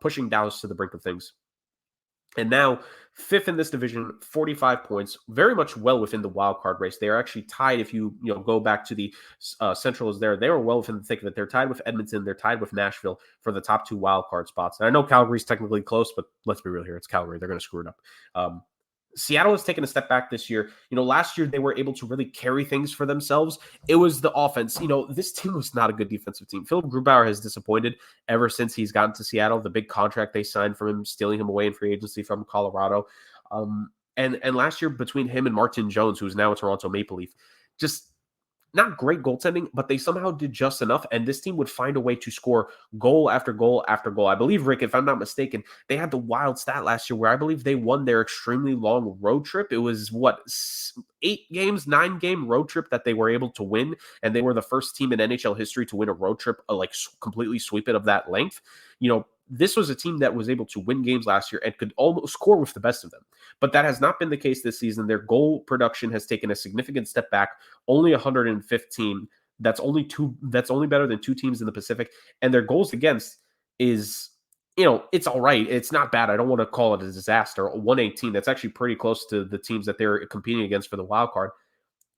pushing Dallas to the brink of things. And now, 5th in this division, 45 points, very much well within the wild card race. They are actually tied. If you go back to the Central is there, they were well within the thick of it. They're tied with Edmonton. They're tied with Nashville for the top 2 wild card spots. And I know Calgary's technically close, but let's be real here. It's Calgary. They're going to screw it up. Seattle has taken a step back this year. Last year they were able to really carry things for themselves. It was the offense. This team was not a good defensive team. Philip Grubauer has disappointed ever since he's gotten to Seattle. The big contract they signed from him, stealing him away in free agency from Colorado. And last year between him and Martin Jones, who's now a Toronto Maple Leaf, just not great goaltending, but they somehow did just enough, and this team would find a way to score goal after goal after goal. I believe, Rick, if I'm not mistaken, they had the wild stat last year where I believe they won their extremely long road trip. It was, 9-game road trip that they were able to win, and they were the first team in NHL history to win a road trip, completely sweep it of that length. This was a team that was able to win games last year and could almost score with the best of them. But that has not been the case this season. Their goal production has taken a significant step back, only 115. That's only better than 2 teams in the Pacific. And their goals against is, it's all right. It's not bad. I don't want to call it a disaster. 118, that's actually pretty close to the teams that they're competing against for the wild card.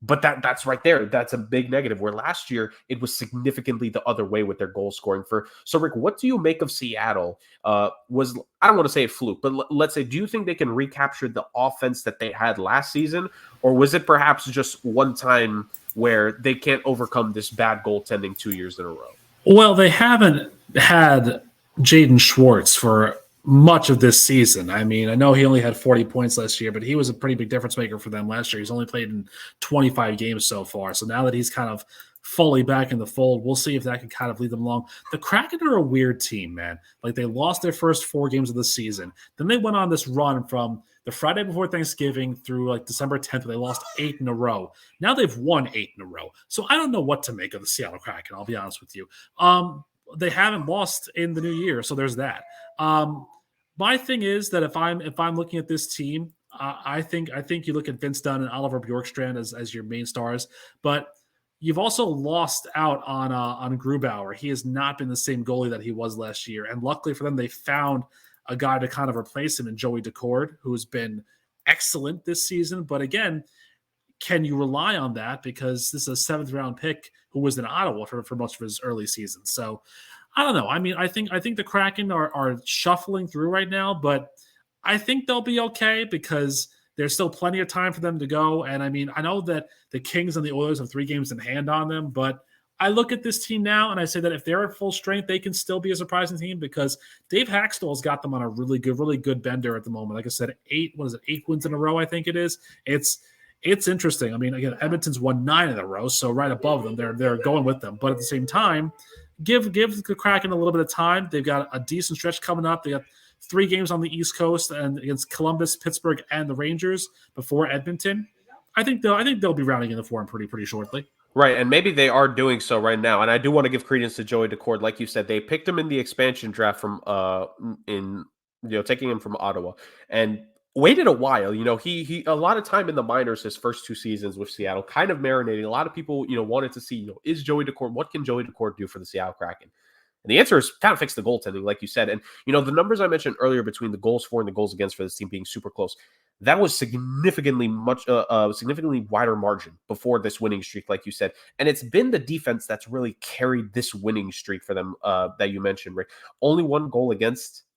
But that's right there. That's a big negative, where last year it was significantly the other way with their goal scoring. So, Rick, what do you make of Seattle? I don't want to say a fluke, but let's say, do you think they can recapture the offense that they had last season? Or was it perhaps just one time where they can't overcome this bad goaltending 2 years in a row? Well, they haven't had Jaden Schwartz for much of this season. I mean, I know he only had 40 points last year, but he was a pretty big difference maker for them last year. He's only played in 25 games so far. So now that he's kind of fully back in the fold, we'll see if that can kind of lead them along. The Kraken are a weird team, man. Like, they lost their first 4 games of the season. Then they went on this run from the Friday before Thanksgiving through December 10th, where they lost 8 in a row. Now they've won 8 in a row. So I don't know what to make of the Seattle Kraken, I'll be honest with you. They haven't lost in the new year, so there's that. My thing is that if I'm looking at this team, I think you look at Vince Dunn and Oliver Bjorkstrand as your main stars, but you've also lost out on Grubauer. He has not been the same goalie that he was last year, and luckily for them, they found a guy to kind of replace him in Joey Decord, who has been excellent this season. But again, can you rely on that? Because this is a 7th-round pick who was in Ottawa for much of his early season. So I don't know. I mean, I think the Kraken are shuffling through right now, but I think they'll be okay because there's still plenty of time for them to go. And I mean, I know that the Kings and the Oilers have 3 games in hand on them, but I look at this team now and I say that if they're at full strength, they can still be a surprising team because Dave Haxtell's got them on a really good bender at the moment. Like I said, 8 wins in a row, I think it is. It's interesting. I mean, again, Edmonton's won 9 in a row, so right above them, they're going with them. But at the same time, give the Kraken a little bit of time. They've got a decent stretch coming up. They got 3 games on the East Coast and against Columbus, Pittsburgh, and the Rangers before Edmonton. I think they'll be rounding in the form pretty shortly. Right, and maybe they are doing so right now. And I do want to give credence to Joey Decord. Like you said, they picked him in the expansion draft from in taking him from Ottawa, and waited a while. He a lot of time in the minors his first 2 seasons with Seattle, kind of marinating. A lot of people, wanted to see, is Joey Daccord, what can Joey Daccord do for the Seattle Kraken? And the answer is kind of fix the goaltending, like you said. And, the numbers I mentioned earlier between the goals for and the goals against for this team being super close, that was significantly wider margin before this winning streak, like you said. And it's been the defense that's really carried this winning streak for them that you mentioned, Rick. Only one goal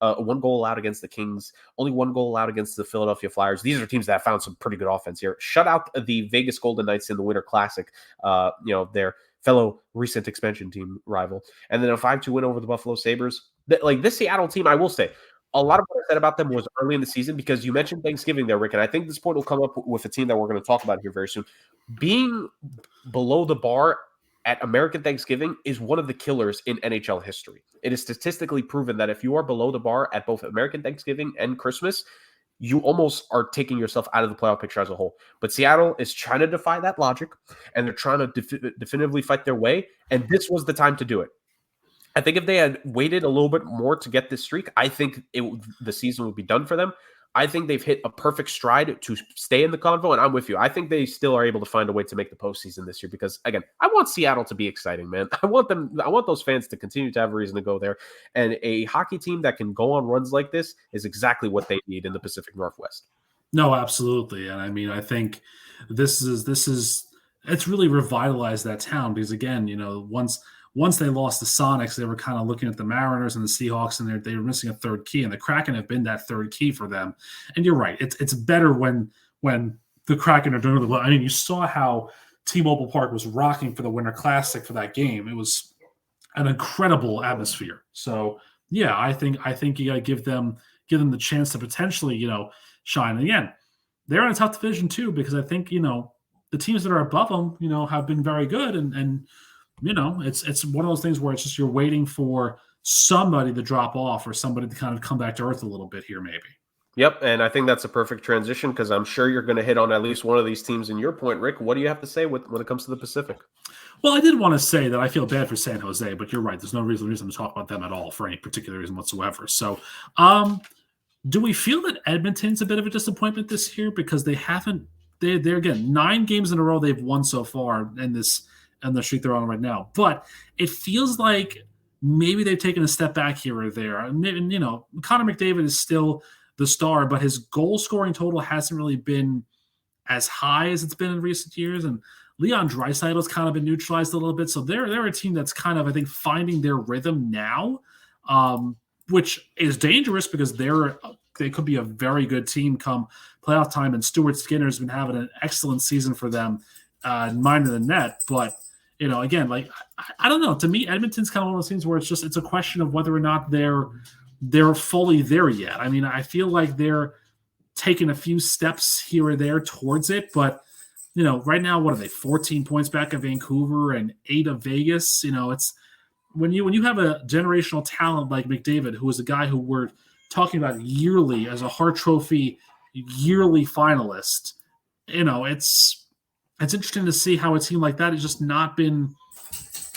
allowed against the Kings, only one goal allowed against the Philadelphia Flyers. These are teams that have found some pretty good offense here. Shut out the Vegas Golden Knights in the Winter Classic, their fellow recent expansion team rival. And then a 5-2 win over the Buffalo Sabres. This Seattle team, I will say, a lot of what I said about them was early in the season, because you mentioned Thanksgiving there, Rick, and I think this point will come up with a team that we're going to talk about here very soon. Being below the bar at American Thanksgiving is one of the killers in NHL history. It is statistically proven that if you are below the bar at both American Thanksgiving and Christmas, you almost are taking yourself out of the playoff picture as a whole. But Seattle is trying to defy that logic, and they're trying to definitively fight their way, and this was the time to do it. I think if they had waited a little bit more to get this streak, I think the season would be done for them. I think they've hit a perfect stride to stay in the convo, and I'm with you. I think they still are able to find a way to make the postseason this year because, again, I want Seattle to be exciting, man. I want those fans to continue to have a reason to go there, and a hockey team that can go on runs like this is exactly what they need in the Pacific Northwest. No, absolutely, and I mean, I think this is it's really revitalized that town because, again, once they lost the Sonics, they were kind of looking at the Mariners and the Seahawks, and they were missing a third key, and the Kraken have been that third key for them. And you're right; it's better when the Kraken are doing it. I mean, you saw how T-Mobile Park was rocking for the Winter Classic for that game. It was an incredible atmosphere. So yeah, I think you got to give them the chance to potentially shine. And again, they're in a tough division too because I think the teams that are above them have been very good and it's one of those things where it's just you're waiting for somebody to drop off or somebody to kind of come back to earth a little bit here, maybe. Yep, and I think that's a perfect transition because I'm sure you're going to hit on at least one of these teams in your point, Rick. What do you have to say when it comes to the Pacific? Well, I did want to say that I feel bad for San Jose, but you're right. There's no reason to talk about them at all for any particular reason whatsoever. So, do we feel that Edmonton's a bit of a disappointment this year because they haven't? They're again 9 games in a row they've won so far in this. And the streak they're on right now. But it feels like maybe they've taken a step back here or there. And Connor McDavid is still the star, but his goal scoring total hasn't really been as high as it's been in recent years. And Leon Draisaitl's kind of been neutralized a little bit. So they're a team that's kind of, I think, finding their rhythm now, which is dangerous because they could be a very good team come playoff time. And Stuart Skinner's been having an excellent season for them, minding the net. But again, I don't know. To me, Edmonton's kind of one of those things where it's a question of whether or not they're fully there yet. I mean, I feel like they're taking a few steps here or there towards it, but right now, what are they? 14 points back of Vancouver and 8 of Vegas. It's when you have a generational talent like McDavid, who is a guy who we're talking about yearly as a Hart Trophy yearly finalist. It's interesting to see how a team like that has just not been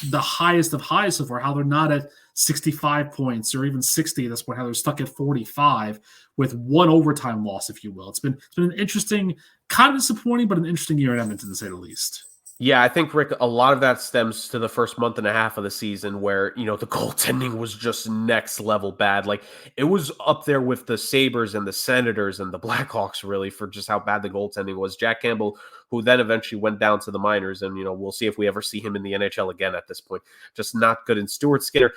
the highest of highs so far, how they're not at 65 points or even 60 at this point, how they're stuck at 45 with one overtime loss, if you will. It's been an interesting, kind of disappointing, but an interesting year in Edmonton, to say the least. Yeah, I think, Rick, a lot of that stems to the first month and a half of the season where, the goaltending was just next level bad. Like, it was up there with the Sabres and the Senators and the Blackhawks, really, for just how bad the goaltending was. Jack Campbell, who then eventually went down to the minors, and, we'll see if we ever see him in the NHL again at this point. Just not good. And Stuart Skinner,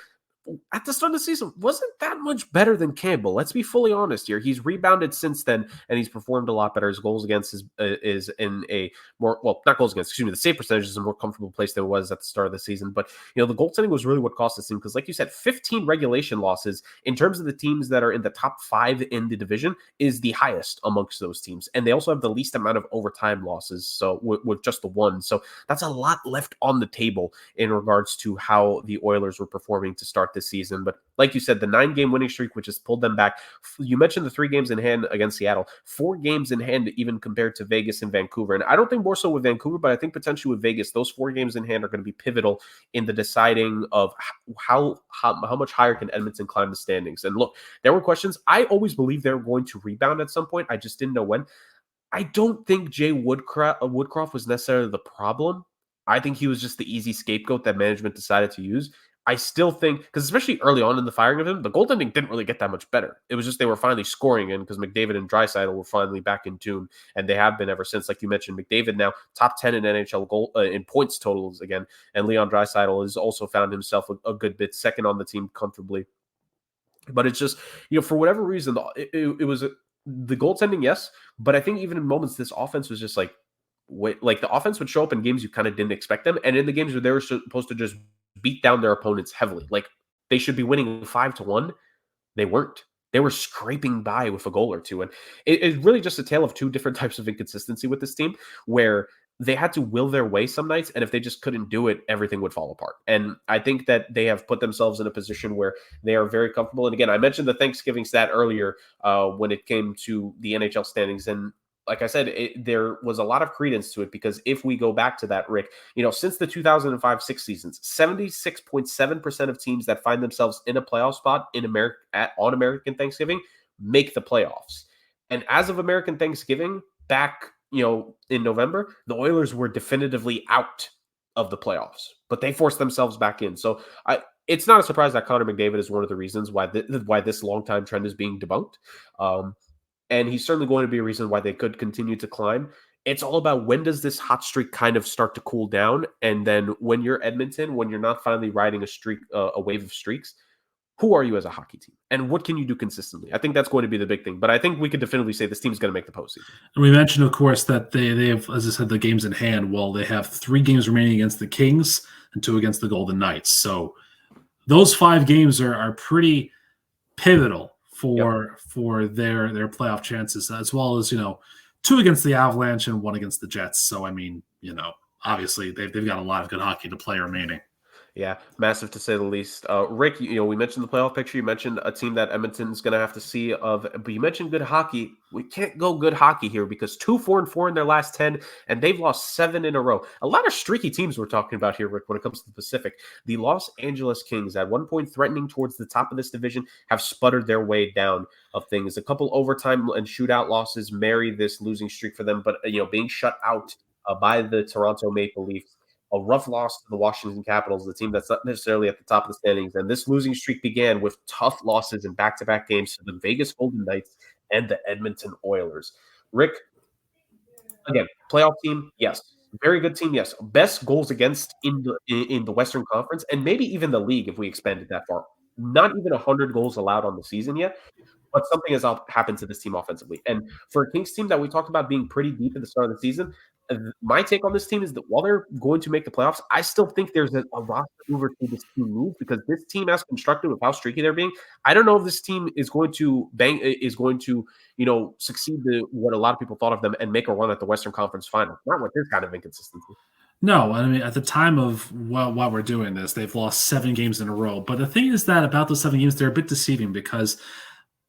at the start of the season, wasn't that much better than Campbell. Let's be fully honest here. He's rebounded since then, and he's performed a lot better. His goals against is in a more, not goals against, the save percentage is a more comfortable place than it was at the start of the season. But, the goaltending was really what cost this team because, like you said, 15 regulation losses in terms of the teams that are in the top 5 in the division is the highest amongst those teams. And they also have the least amount of overtime losses, so with just the 1. So that's a lot left on the table in regards to how the Oilers were performing to start this this season. But like you said, the 9-game winning streak, which has pulled them back. You mentioned the 3 games in hand against Seattle, 4 games in hand, even compared to Vegas and Vancouver. And I don't think more so with Vancouver, but I think potentially with Vegas, those 4 games in hand are going to be pivotal in the deciding of how much higher can Edmonton climb the standings. And look, there were questions. I always believed they were going to rebound at some point. I just didn't know when. I don't think Jay Woodcroft was necessarily the problem. I think he was just the easy scapegoat that management decided to use. I still think, because especially early on in the firing of him, the goaltending didn't really get that much better. It was just they were finally scoring in because McDavid and Draisaitl were finally back in tune, and they have been ever since. Like you mentioned, McDavid now top 10 in NHL goal in points totals again, and Leon Draisaitl has also found himself a good bit second on the team comfortably. But it's just, for whatever reason, it was the goaltending, yes, but I think even in moments this offense was just like the offense would show up in games you kind of didn't expect them, and in the games where they were supposed to just beat down their opponents heavily, like they should be winning 5-1, they weren't. They were scraping by with a goal or two, and it's really just a tale of 2 different types of inconsistency with this team, where they had to will their way some nights, and if they just couldn't do it, everything would fall apart. And I think that they have put themselves in a position where they are very comfortable. And again, I mentioned the Thanksgiving stat earlier when it came to the NHL standings, and like I said, there was a lot of credence to it, because if we go back to that, Rick, since the 2005-6 seasons, 76.7% of teams that find themselves in a playoff spot in America on American Thanksgiving make the playoffs. And as of American Thanksgiving, back in November, the Oilers were definitively out of the playoffs, but they forced themselves back in. So it's not a surprise that Connor McDavid is one of the reasons why this long-time trend is being debunked. And he's certainly going to be a reason why they could continue to climb. It's all about, when does this hot streak kind of start to cool down? And then when you're Edmonton, when you're not finally riding a wave of streaks, who are you as a hockey team? And what can you do consistently? I think that's going to be the big thing. But I think we could definitively say this team's going to make the postseason. And we mentioned, of course, that they have, as I said, the games in hand. Well, they have 3 games remaining against the Kings and 2 against the Golden Knights. So those 5 games are pretty pivotal for their playoff chances, as well as 2 against the Avalanche and 1 against the Jets. So I mean, obviously they've got a lot of good hockey to play remaining. Yeah, massive to say the least. Rick, we mentioned the playoff picture. You mentioned a team that Edmonton's going to have to see but you mentioned good hockey. We can't go good hockey here, because 2-4-4 in their last 10, and they've lost 7 in a row. A lot of streaky teams we're talking about here, Rick, when it comes to the Pacific. The Los Angeles Kings, at one point threatening towards the top of this division, have sputtered their way down of things. A couple overtime and shootout losses marry this losing streak for them, but being shut out by the Toronto Maple Leafs. A rough loss to the Washington Capitals, the team that's not necessarily at the top of the standings. And this losing streak began with tough losses in back-to-back games to the Vegas Golden Knights and the Edmonton Oilers. Rick, again, playoff team, yes. Very good team, yes. Best goals against in the Western Conference, and maybe even the league if we expand it that far. Not even 100 goals allowed on the season yet, but something has happened to this team offensively. And for a Kings team that we talked about being pretty deep at the start of the season, my take on this team is that while they're going to make the playoffs, I still think there's a roster mover to this team move, because this team, as constructed with how streaky they're being, I don't know if this team is going to succeed to what a lot of people thought of them and make a run at the Western Conference Final. Not with this kind of inconsistency. No, I mean, at the time of while we're doing this, they've lost 7 games in a row. But the thing is that about those 7 games, they're a bit deceiving, because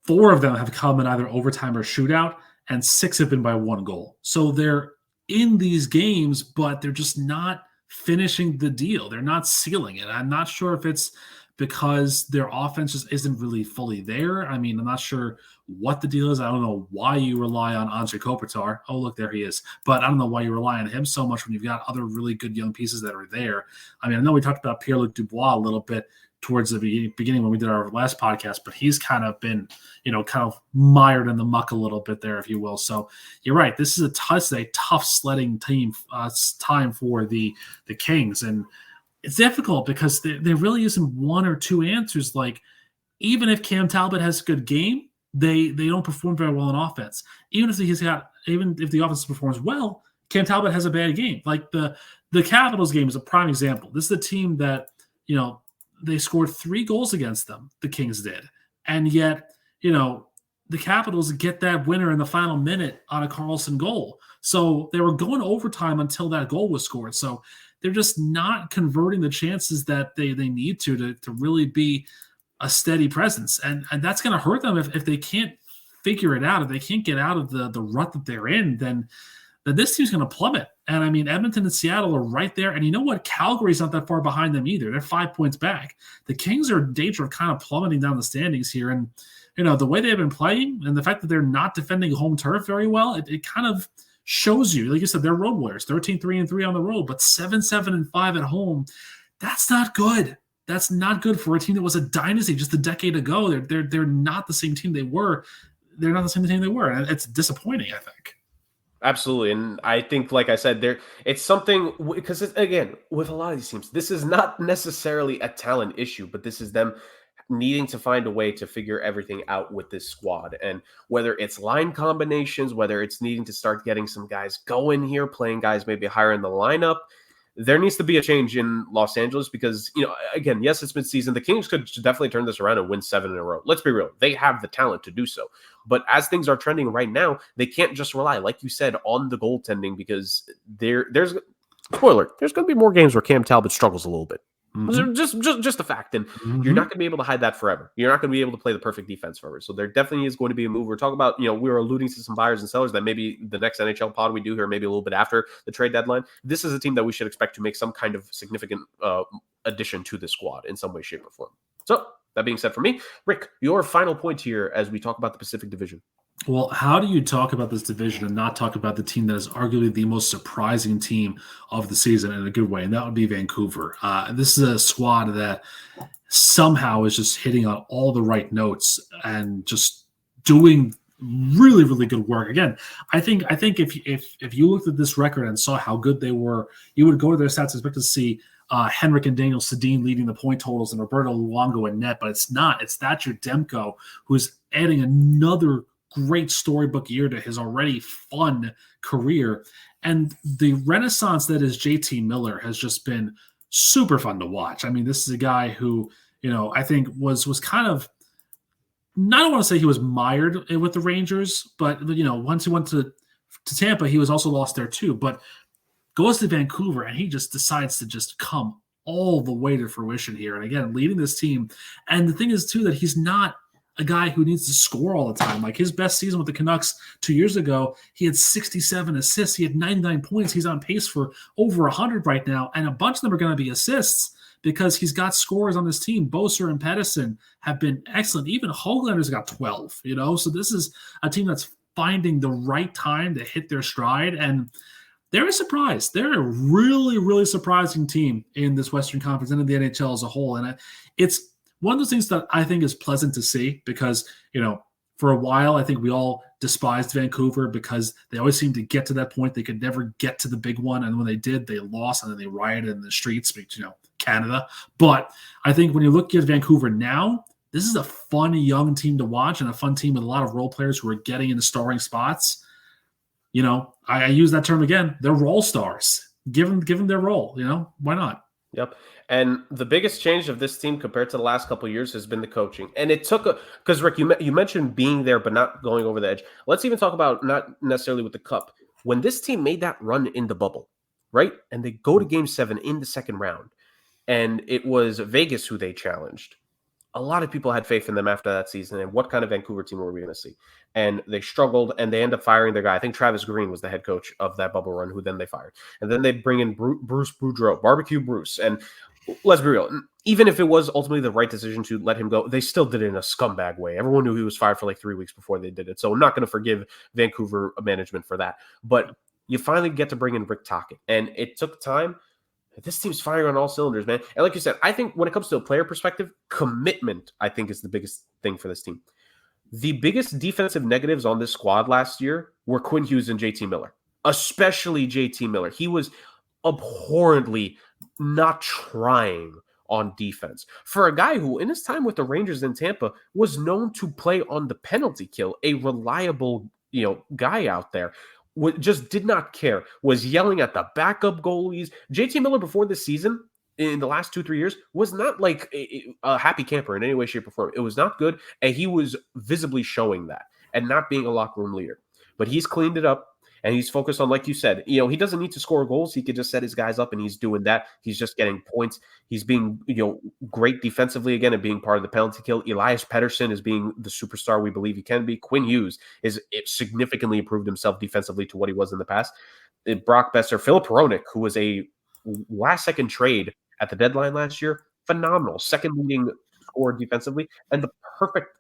4 of them have come in either overtime or shootout, and 6 have been by 1 goal. So they're in these games, but they're just not finishing the deal. They're not sealing it. I'm not sure if it's because their offense just isn't really fully there. I mean, I'm not sure what the deal is. I don't know why you rely on Anze Kopitar. Oh, look, there he is. But I don't know why you rely on him so much when you've got other really good young pieces that are there. I mean, I know we talked about Pierre-Luc Dubois a little bit towards the beginning when we did our last podcast, but he's kind of been, kind of mired in the muck a little bit there, if you will. So you're right. This is a tough sledding team time for the Kings. And it's difficult because there really isn't 1 or 2 answers. Like, even if Cam Talbot has a good game, they don't perform very well on offense. Even if the offense performs well, Cam Talbot has a bad game. Like the Capitals game is a prime example. This is a team that, they scored 3 goals against them, the Kings did. And yet, the Capitals get that winner in the final minute on a Karlsson goal. So they were going overtime until that goal was scored. So they're just not converting the chances that they need to really be a steady presence. And that's going to hurt them if they can't figure it out. If they can't get out of the rut that they're in, then this team's going to plummet. And I mean, Edmonton and Seattle are right there. And you know what? Calgary's not that far behind them either. They're 5 points back. The Kings are in danger of kind of plummeting down the standings here. And, you know, the way they've been playing and the fact that they're not defending home turf very well, it kind of shows you, like you said, they're road warriors, 13-3-3 on the road, but 7-7-5 at home. That's not good. That's not good for a team that was a dynasty just a decade ago. They're not the same team they were. They're not the same team they were. And it's disappointing, I think. Absolutely. And I think, like I said, it's something, because again, with a lot of these teams, this is not necessarily a talent issue, but this is them needing to find a way to figure everything out with this squad. And whether it's line combinations, whether it's needing to start getting some guys going here, playing guys maybe higher in the lineup, there needs to be a change in Los Angeles because, you know, again, yes, it's midseason. The Kings could definitely turn this around and win 7 in a row. Let's be real. They have the talent to do so. But as things are trending right now, they can't just rely, like you said, on the goaltending because there's spoiler, there's going to be more games where Cam Talbot struggles a little bit. Mm-hmm. Just a fact. And you're not going to be able to hide that forever. You're not going to be able to play the perfect defense forever. So there definitely is going to be a move. We're talking about, you know, we were alluding to some buyers and sellers that maybe the next NHL pod we do here, maybe a little bit after the trade deadline. This is a team that we should expect to make some kind of significant addition to the squad in some way, shape, or form. So that being said for me, Rick, your final point here as we talk about the Pacific Division. Well, how do you talk about this division and not talk about the team that is arguably the most surprising team of the season in a good way? And that would be Vancouver. This is a squad that somehow is just hitting on all the right notes and just doing really, really good work. Again, I think if you looked at this record and saw how good they were, you would go to their stats and expect to see Henrik and Daniel Sedin leading the point totals and Roberto Luongo in net, but it's not. It's Thatcher Demko who's adding another great storybook year to his already fun career. And the renaissance that is JT Miller has just been super fun to watch. I mean, this is a guy who, you know, I think was kind of, I don't want to say he was mired with the Rangers, but, you know, once he went to Tampa, he was also lost there too, but goes to Vancouver and he just decides to just come all the way to fruition here. And again, leading this team. And the thing is too, that he's not a guy who needs to score all the time. Like his best season with the Canucks 2 years ago, he had 67 assists. He had 99 points. He's on pace for over 100 right now. And a bunch of them are going to be assists because he's got scorers on this team. Boser and Pedersen have been excellent. Even Höglander's got 12, you know? So this is a team that's finding the right time to hit their stride. And they're a surprise. They're a really, really surprising team in this Western Conference and in the NHL as a whole. And it's one of those things that I think is pleasant to see because, you know, for a while, I think we all despised Vancouver because they always seemed to get to that point. They could never get to the big one. And when they did, they lost and then they rioted in the streets, you know, Canada. But I think when you look at Vancouver now, this is a fun young team to watch and a fun team with a lot of role players who are getting into starring spots. You know, I use that term again. They're role stars. Give them their role. You know, why not? Yep. And the biggest change of this team compared to the last couple of years has been the coaching. And it took because Rick, you mentioned being there but not going over the edge. Let's even talk about not necessarily with the cup. When this team made that run in the bubble, right? And they go to game 7 in the second round, and it was Vegas who they challenged. A lot of people had faith in them after that season, and what kind of Vancouver team were we going to see? And they struggled, and they end up firing their guy. I think Travis Green was the head coach of that bubble run, who then they fired. And then they bring in Bruce Boudreau, Barbecue Bruce. And let's be real, even if it was ultimately the right decision to let him go, they still did it in a scumbag way. Everyone knew he was fired for like 3 weeks before they did it. So I'm not going to forgive Vancouver management for that. But you finally get to bring in Rick Tocchet, and it took time. This team's firing on all cylinders, man. And like you said, I think when it comes to a player perspective, commitment, I think, is the biggest thing for this team. The biggest defensive negatives on this squad last year were Quinn Hughes and JT Miller, especially JT Miller. He was abhorrently not trying on defense. For a guy who, in his time with the Rangers in Tampa, was known to play on the penalty kill, a reliable, you know, guy out there, just did not care, was yelling at the backup goalies. JT Miller before this season, in the last 2-3 years, was not like a happy camper in any way, shape, or form. It was not good, and he was visibly showing that. and not being a locker room leader. But he's cleaned it up. And he's focused on, like you said, he doesn't need to score goals. He could just set his guys up, and he's doing that. He's just getting points. He's being, great defensively again and being part of the penalty kill. Elias Pettersson is being the superstar we believe he can be. Quinn Hughes is significantly improved himself defensively to what he was in the past. Brock Besser, Filip Hronek, who was a last-second trade at the deadline last year, phenomenal. Second leading scorer defensively, and the perfect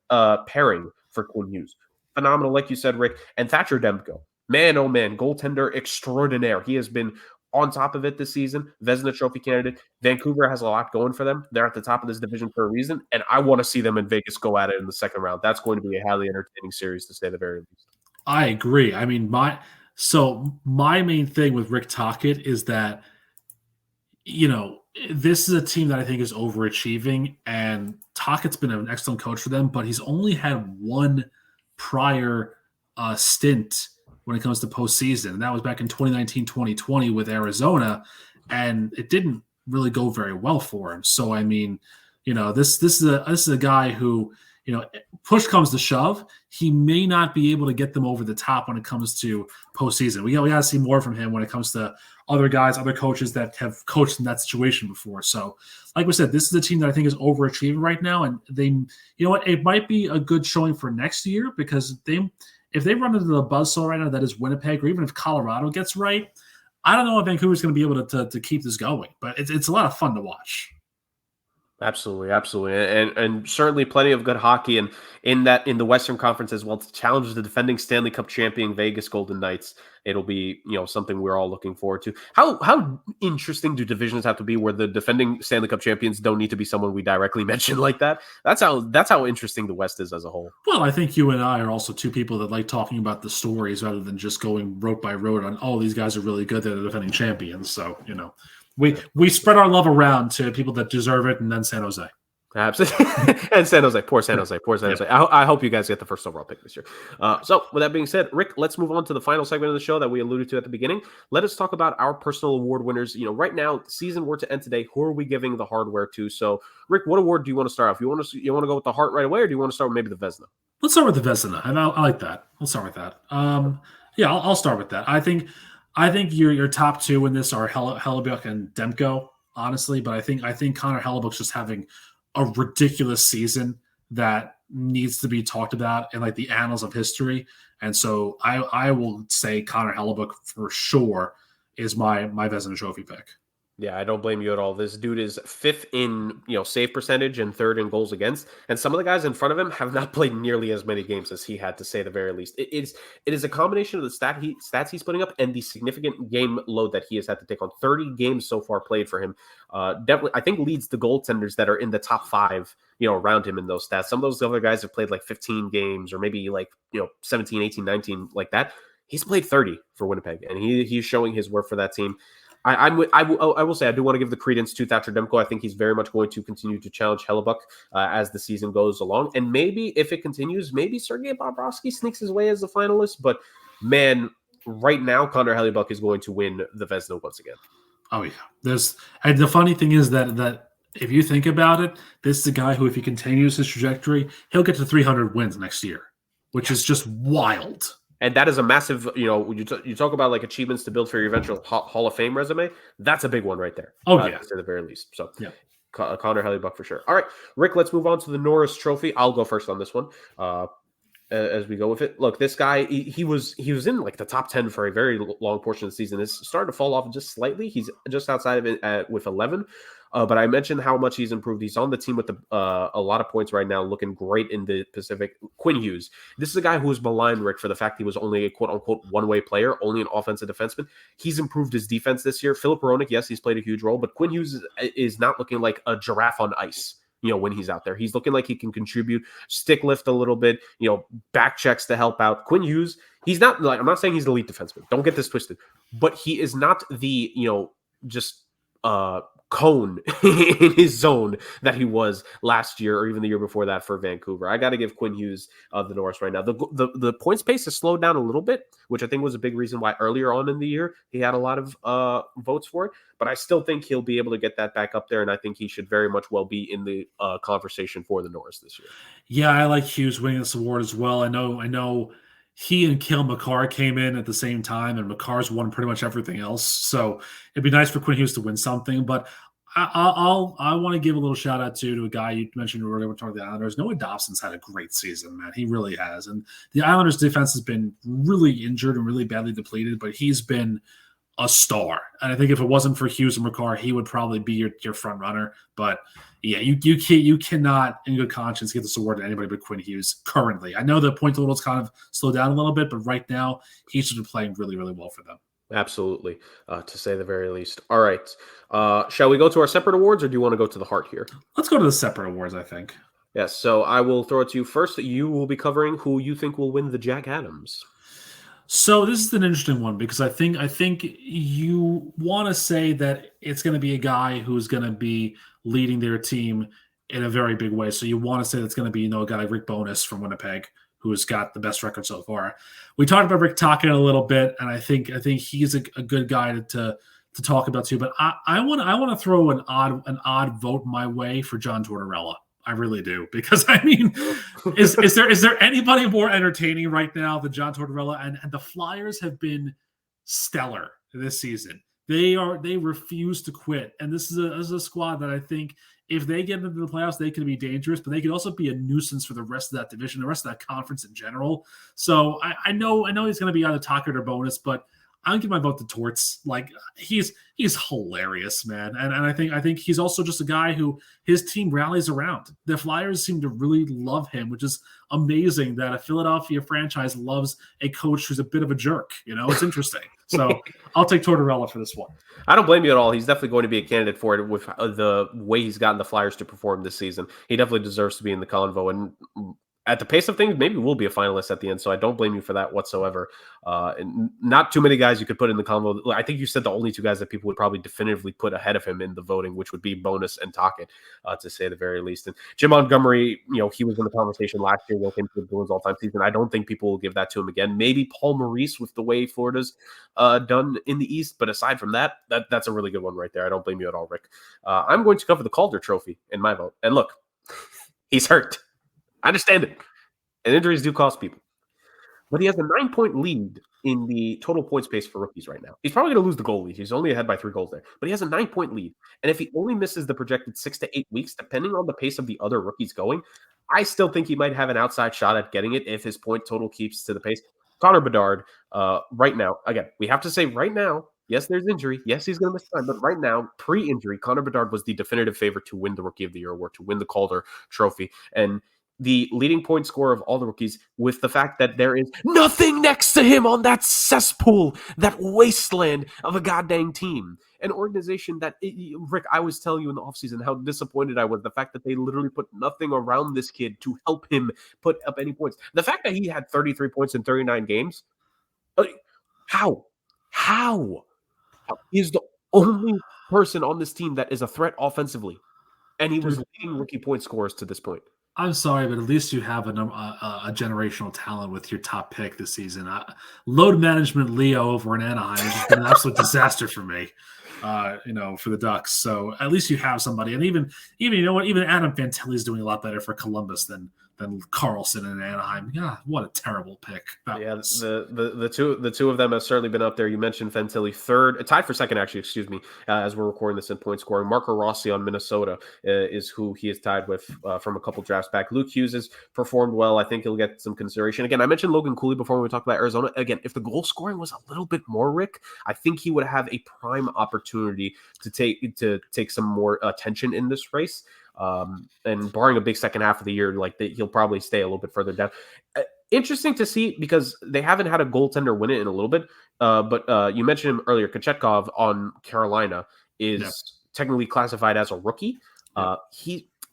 pairing for Quinn Hughes. Phenomenal, like you said, Rick. And Thatcher Demko. Man, oh man, goaltender extraordinaire. He has been on top of it this season. Vezina Trophy candidate. Vancouver has a lot going for them. They're at the top of this division for a reason, and I want to see them in Vegas go at it in the second round. That's going to be a highly entertaining series, to say the very least. I agree. I mean, my main thing with Rick Tocchet is that, this is a team that I think is overachieving, and Tocchet's been an excellent coach for them, but he's only had one prior stint when it comes to postseason. And that was back in 2019-2020 with Arizona, and it didn't really go very well for him. So, I mean, this is a guy who, push comes to shove, he may not be able to get them over the top when it comes to postseason. We got to see more from him when it comes to other guys, other coaches that have coached in that situation before. So, like we said, this is a team that I think is overachieving right now, and they, it might be a good showing for next year, because if they run into the buzzsaw right now that is Winnipeg, or even if Colorado gets right, I don't know if Vancouver's going to be able to keep this going. But it's a lot of fun to watch. Absolutely, and certainly plenty of good hockey, and in the Western Conference as well, to challenge the defending Stanley Cup champion Vegas Golden Knights. It'll be something we're all looking forward to. How interesting do divisions have to be where the defending Stanley Cup champions don't need to be someone we directly mention like that? That's how interesting the West is as a whole. Well, I think you and I are also two people that like talking about the stories rather than just going rote by rote on, these guys are really good, they're the defending champions. So we spread our love around to people that deserve it, and then San Jose. Absolutely. And San Jose. Poor San Jose. I hope you guys get the first overall pick this year. So with that being said, Rick, let's move on to the final segment of the show that we alluded to at the beginning. Let us talk about our personal award winners. Right now, the season were to end today. Who are we giving the hardware to? So, Rick, what award do you want to start off? You want to go with the Hart right away, or do you want to start with maybe the Vezina? Let's start with the Vezina, and I like that. Let's start with that. I'll start with that. I think your top two in this are Hellebuyck and Demko, honestly, but I think Connor Hellebuyck's just having a ridiculous season that needs to be talked about in like the annals of history. And so I will say Connor Hellebuyck for sure is my Vezina Trophy pick. Yeah, I don't blame you at all. This dude is fifth in save percentage and third in goals against, and some of the guys in front of him have not played nearly as many games as he had, to say the very least. It is a combination of the stats he's putting up and the significant game load that he has had to take on. 30 games so far played for him. Definitely, I think leads the goaltenders that are in the top five, around him in those stats. Some of those other guys have played like 15 games or maybe 17, 18, 19 like that. He's played 30 for Winnipeg, and he's showing his worth for that team. I will say I do want to give the credence to Thatcher Demko. I think he's very much going to continue to challenge Hellebuyck as the season goes along. And maybe if it continues, maybe Sergei Bobrovsky sneaks his way as the finalist. But man, right now, Connor Hellebuyck is going to win the Vezina once again. Oh yeah, and the funny thing is that if you think about it, this is a guy who, if he continues his trajectory, he'll get to 300 wins next year, which is just wild. And that is a massive, you talk about like achievements to build for your eventual Hall of Fame resume. That's a big one right there. Oh, yeah. To the very least. So, yeah. Connor Hellebuyck for sure. All right, Rick, let's move on to the Norris Trophy. I'll go first on this one as we go with it. Look, this guy, he was in like the top 10 for a very long portion of the season. It's starting to fall off just slightly. He's just outside of it with 11. But I mentioned how much he's improved. He's on the team with a lot of points right now, looking great in the Pacific. Quinn Hughes. This is a guy who was maligned, Rick, for the fact he was only a quote-unquote one-way player, only an offensive defenseman. He's improved his defense this year. Filip Hronek, yes, he's played a huge role, but Quinn Hughes is not looking like a giraffe on ice. When he's out there, he's looking like he can contribute, stick lift a little bit, back checks to help out. Quinn Hughes, he's not like, I'm not saying he's an elite defenseman. Don't get this twisted, but he is not the, just cone in his zone that he was last year or even the year before that for Vancouver. I got to give Quinn Hughes the Norris right now. The points pace has slowed down a little bit, which I think was a big reason why earlier on in the year he had a lot of votes for it. But I still think he'll be able to get that back up there, and I think he should very much well be in the conversation for the Norris this year. Yeah, I like Hughes winning this award as well. I know he and Cale Makar came in at the same time, and Makar's won pretty much everything else. So it'd be nice for Quinn Hughes to win something. But I want to give a little shout out to a guy you mentioned earlier. We're talking about the Islanders. Noah Dobson's had a great season, man. He really has. And the Islanders' defense has been really injured and really badly depleted, but he's been a star. And I think if it wasn't for Hughes and Makar, he would probably be your front runner. But yeah, you cannot in good conscience get this award to anybody but Quinn Hughes currently. I know the point total's kind of slowed down a little bit, but right now he's just been playing really, really well for them. Absolutely, to say the very least. All right. Shall we go to our separate awards, or do you want to go to the heart here? Let's go to the separate awards, I think. Yes, so I will throw it to you first. You will be covering who you think will win the Jack Adams. So this is an interesting one because I think you want to say that it's going to be a guy who's going to be leading their team in a very big way. So you want to say that's going to be a guy like Rick Bowness from Winnipeg, who's got the best record so far. We talked about Rick Tocchet a little bit, and I think he's a good guy to talk about too. But I want to throw an odd vote my way for John Tortorella. I really do, because I mean, is there anybody more entertaining right now than John Tortorella? And the Flyers have been stellar this season. They refuse to quit, and this is a squad that I think if they get into the playoffs, they can be dangerous, but they could also be a nuisance for the rest of that division, the rest of that conference in general. So I know he's going to be either Tocchet or Bonus, but I'm gonna give my vote to Torts. Like he's hilarious, man, and I think he's also just a guy who his team rallies around. The Flyers seem to really love him, which is amazing. That a Philadelphia franchise loves a coach who's a bit of a jerk. It's interesting. So I'll take Tortorella for this one. I don't blame you at all. He's definitely going to be a candidate for it with the way he's gotten the Flyers to perform this season. He definitely deserves to be in the convo, and at the pace of things, maybe we'll be a finalist at the end, so I don't blame you for that whatsoever. And not too many guys you could put in the convo. I think you said the only two guys that people would probably definitively put ahead of him in the voting, which would be Bonus and Tocchet, to say the very least. And Jim Montgomery, he was in the conversation last year when it came to the Bruins all-time season. I don't think people will give that to him again. Maybe Paul Maurice with the way Florida's done in the East, but aside from that, that's a really good one right there. I don't blame you at all, Rick. I'm going to cover the Calder Trophy in my vote. And look, he's hurt. I understand it. And injuries do cost people. But he has a 9-point lead in the total points pace for rookies right now. He's probably going to lose the goalie. He's only ahead by 3 goals there. But he has a 9-point lead. And if he only misses the projected 6 to 8 weeks, depending on the pace of the other rookies going, I still think he might have an outside shot at getting it if his point total keeps to the pace. Connor Bedard, right now, again, we have to say right now, yes, there's injury. Yes, he's going to miss time. But right now, pre-injury, Connor Bedard was the definitive favorite to win the Rookie of the Year award, to win the Calder Trophy. And the leading point scorer of all the rookies, with the fact that there is nothing next to him on that cesspool, that wasteland of a goddamn team. An organization that, Rick, I was telling you in the offseason how disappointed I was. The fact that they literally put nothing around this kid to help him put up any points. The fact that he had 33 points in 39 games. How? He's the only person on this team that is a threat offensively. And he was leading rookie point scorers to this point. I'm sorry, but at least you have a generational talent with your top pick this season. Load management Leo over in Anaheim has just been an absolute disaster for me, for the Ducks. So at least you have somebody. And even even Adam Fantilli is doing a lot better for Columbus than Carlson in Anaheim. Yeah, what a terrible pick. The two of them have certainly been up there. You mentioned Fantilli third, tied for second, actually, excuse me, as we're recording this in point scoring. Marco Rossi on Minnesota is who he is tied with from a couple drafts back. Luke Hughes has performed well. I think he'll get some consideration. Again, I mentioned Logan Cooley before when we talked about Arizona. Again, if the goal scoring was a little bit more, Rick, I think he would have a prime opportunity to take some more attention in this race. And barring a big second half of the year, he'll probably stay a little bit further down. Interesting to see because they haven't had a goaltender win it in a little bit. But you mentioned him earlier. Kochetkov on Carolina is technically classified as a rookie.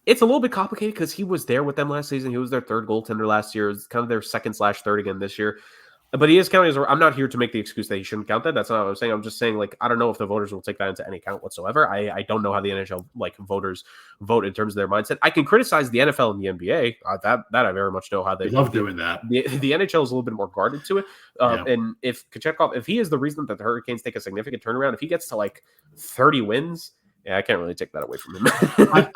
It's a little bit complicated because he was there with them last season. He was their third goaltender last year. It's kind of their second/third again this year. But he is counting as. I'm not here to make the excuse that he shouldn't count that. That's not what I'm saying. I'm just saying, like, I don't know if the voters will take that into any account whatsoever. I don't know how the NHL voters vote in terms of their mindset. I can criticize the NFL and the NBA. That I very much know how they love doing that. The NHL is a little bit more guarded to it. And if Kochetkov, if he is the reason that the Hurricanes take a significant turnaround, if he gets to like 30 wins, I can't really take that away from him.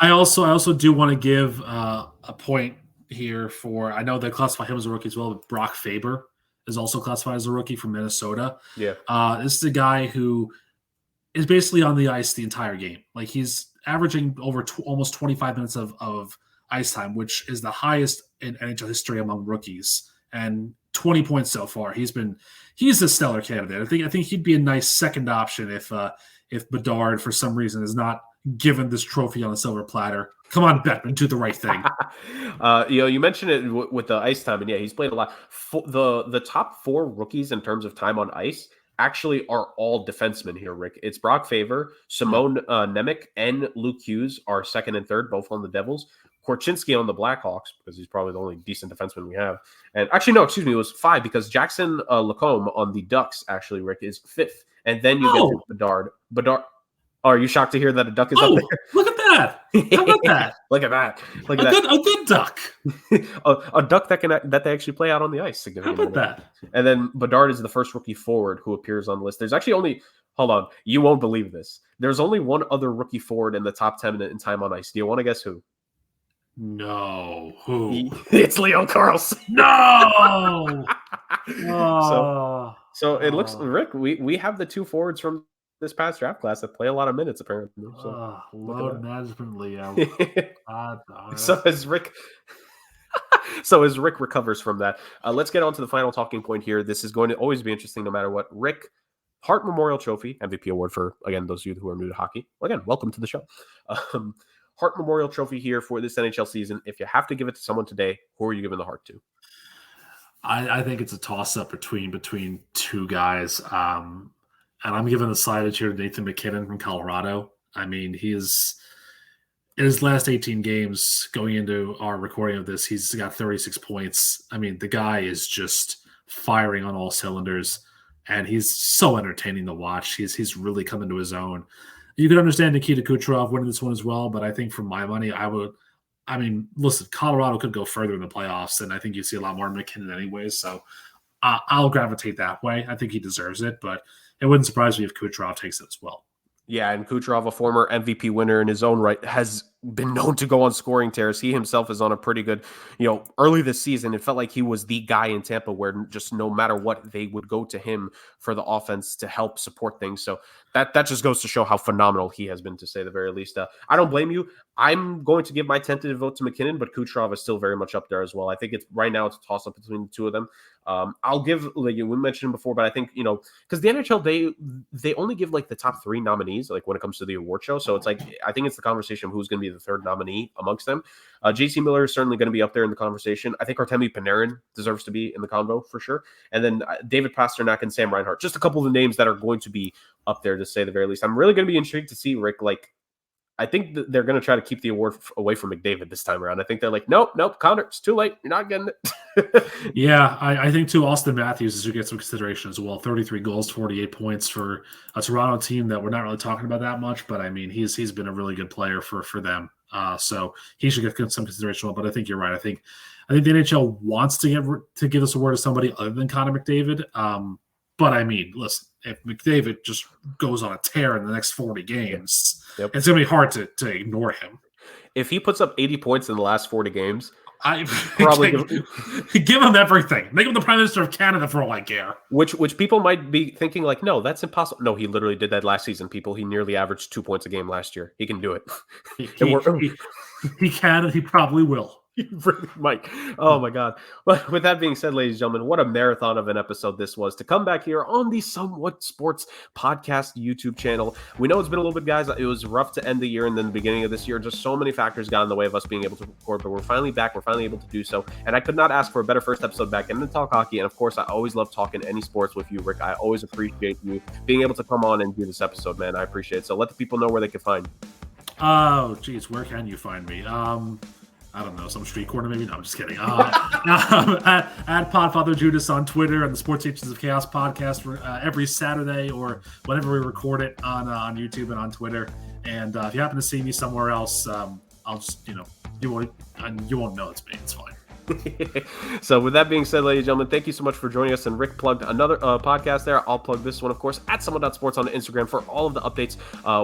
I also do want to give a point here for, I know they classify him as a rookie as well, but Brock Faber is also classified as a rookie from Minnesota. Yeah. This is a guy who is basically on the ice the entire game. Like, he's averaging over almost 25 minutes of ice time, which is the highest in NHL history among rookies, and 20 points so far. He's a stellar candidate. I think he'd be a nice second option if Bedard for some reason is not given this trophy on a silver platter. Come on, Bettman, do the right thing. You mentioned it with the ice time, and yeah, he's played a lot. The top 4 rookies in terms of time on ice actually are all defensemen here, Rick. It's Brock Faber, Simone Nemec, and Luke Hughes are second and third, both on the Devils. Korchinski on the Blackhawks, because he's probably the only decent defenseman we have. And actually, no, excuse me, it was 5, because Jackson Lacombe on the Ducks, actually, Rick, is 5th. And then you get to Bedard. Oh, are you shocked to hear that a Duck is up there? Look at that. How about that? Look at that. A good Duck. a Duck that they actually play out on the ice. How about that? And then Bedard is the first rookie forward who appears on the list. There's actually only, hold on, you won't believe this. There's only one other rookie forward in the top 10 in time on ice. Do you want to guess who? No. Who? It's Leo Carlson. No. So it looks, Rick, we have the 2 forwards from this past draft class that play a lot of minutes, apparently. Load management, Leo. So as Rick recovers from that, let's get on to the final talking point here. This is going to always be interesting no matter what. Rick, Hart Memorial Trophy, MVP award for, again, those of you who are new to hockey. Well, again, welcome to the show. Hart Memorial Trophy here for this NHL season. If you have to give it to someone today, who are you giving the Hart to? I think it's a toss-up between 2 guys. And I'm giving the side here to Nathan MacKinnon from Colorado. I mean, he's in his last 18 games going into our recording of this, he's got 36 points. I mean, the guy is just firing on all cylinders, and he's so entertaining to watch. He's really come into his own. You could understand Nikita Kucherov winning this one as well, but I think for my money, listen, Colorado could go further in the playoffs, and I think you see a lot more McKinnon anyways. So I'll gravitate that way. I think he deserves it, but it wouldn't surprise me if Kucherov takes it as well. Yeah, and Kucherov, a former MVP winner in his own right, has been known to go on scoring tears. He himself is on a pretty good, early this season, it felt like he was the guy in Tampa where just no matter what, they would go to him for the offense to help support things. So that just goes to show how phenomenal he has been, to say the very least. I don't blame you. I'm going to give my tentative vote to McKinnon, but Kucherov is still very much up there as well. I think right now it's a toss-up between the 2 of them. I'll give, like we mentioned before, but I think, because the NHL, they only give like the top 3 nominees, like when it comes to the award show. So it's like, I think it's the conversation of who's going to be the 3rd nominee amongst them. JC Miller is certainly going to be up there in the conversation. I think Artemi Panarin deserves to be in the convo for sure. And then David Pastrnak and Sam Reinhart, just a couple of the names that are going to be up there, to say the very least. I'm really going to be intrigued to see, Rick, I think they're going to try to keep the award away from McDavid this time around. I think they're like, nope, Connor, it's too late. You're not getting it. Yeah, I think too, Austin Matthews is who gets some consideration as well. 33 goals, 48 points for a Toronto team that we're not really talking about that much, but I mean, he's been a really good player for them. So he should get some consideration. But I think you're right. I think the NHL wants to give this award to somebody other than Connor McDavid. But I mean, listen, if McDavid just goes on a tear in the next 40 games, It's going to be hard to ignore him. If he puts up 80 points in the last 40 games, I probably give him everything. Make him the Prime Minister of Canada for all I care. Which people might be thinking like, no, that's impossible. No, he literally did that last season, people. He nearly averaged 2 points a game last year. He can do it. He can, and he probably will. You really might. Oh my God. But with that being said, ladies and gentlemen, what a marathon of an episode this was to come back here on the Somewhat Sports Podcast YouTube channel. We know it's been a little bit, guys. It was rough to end the year and then the beginning of this year. Just so many factors got in the way of us being able to record, but we're finally back. We're finally able to do so. And I could not ask for a better first episode back in the talk hockey. And of course, I always love talking any sports with you, Rick. I always appreciate you being able to come on and do this episode, man. I appreciate it. So let the people know where they can find you. Oh, geez, where can you find me? I don't know, some street corner maybe. No, I'm just kidding. At Podfather Judas on Twitter and the Sports Agents of Chaos podcast for every Saturday or whenever we record it on YouTube and on Twitter. And if you happen to see me somewhere else, I'll just you won't know it's me. It's fine. So with that being said, ladies and gentlemen, thank you so much for joining us. And Rick plugged another podcast there. I'll plug this one, of course, at SomewhatSports on Instagram for all of the updates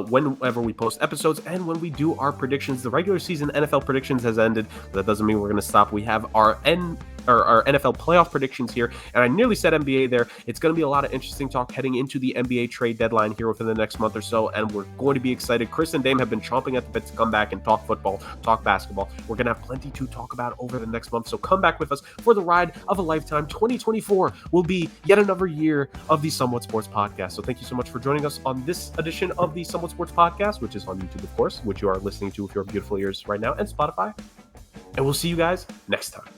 whenever we post episodes and when we do our predictions. The regular season NFL predictions has ended, but that doesn't mean we're going to stop. We have our NFL playoff predictions here, and I nearly said NBA there. It's going to be a lot of interesting talk heading into the NBA trade deadline here within the next month or so, and we're going to be excited. Chris and Dame have been chomping at the bit to come back and talk football, talk basketball. We're going to have plenty to talk about over the next month, so come back with us for the ride of a lifetime. 2024 will be yet another year of the Somewhat Sports Podcast. So thank you so much for joining us on this edition of the Somewhat Sports Podcast, which is on YouTube, of course, which you are listening to with your beautiful ears right now, and Spotify. And we'll see you guys next time.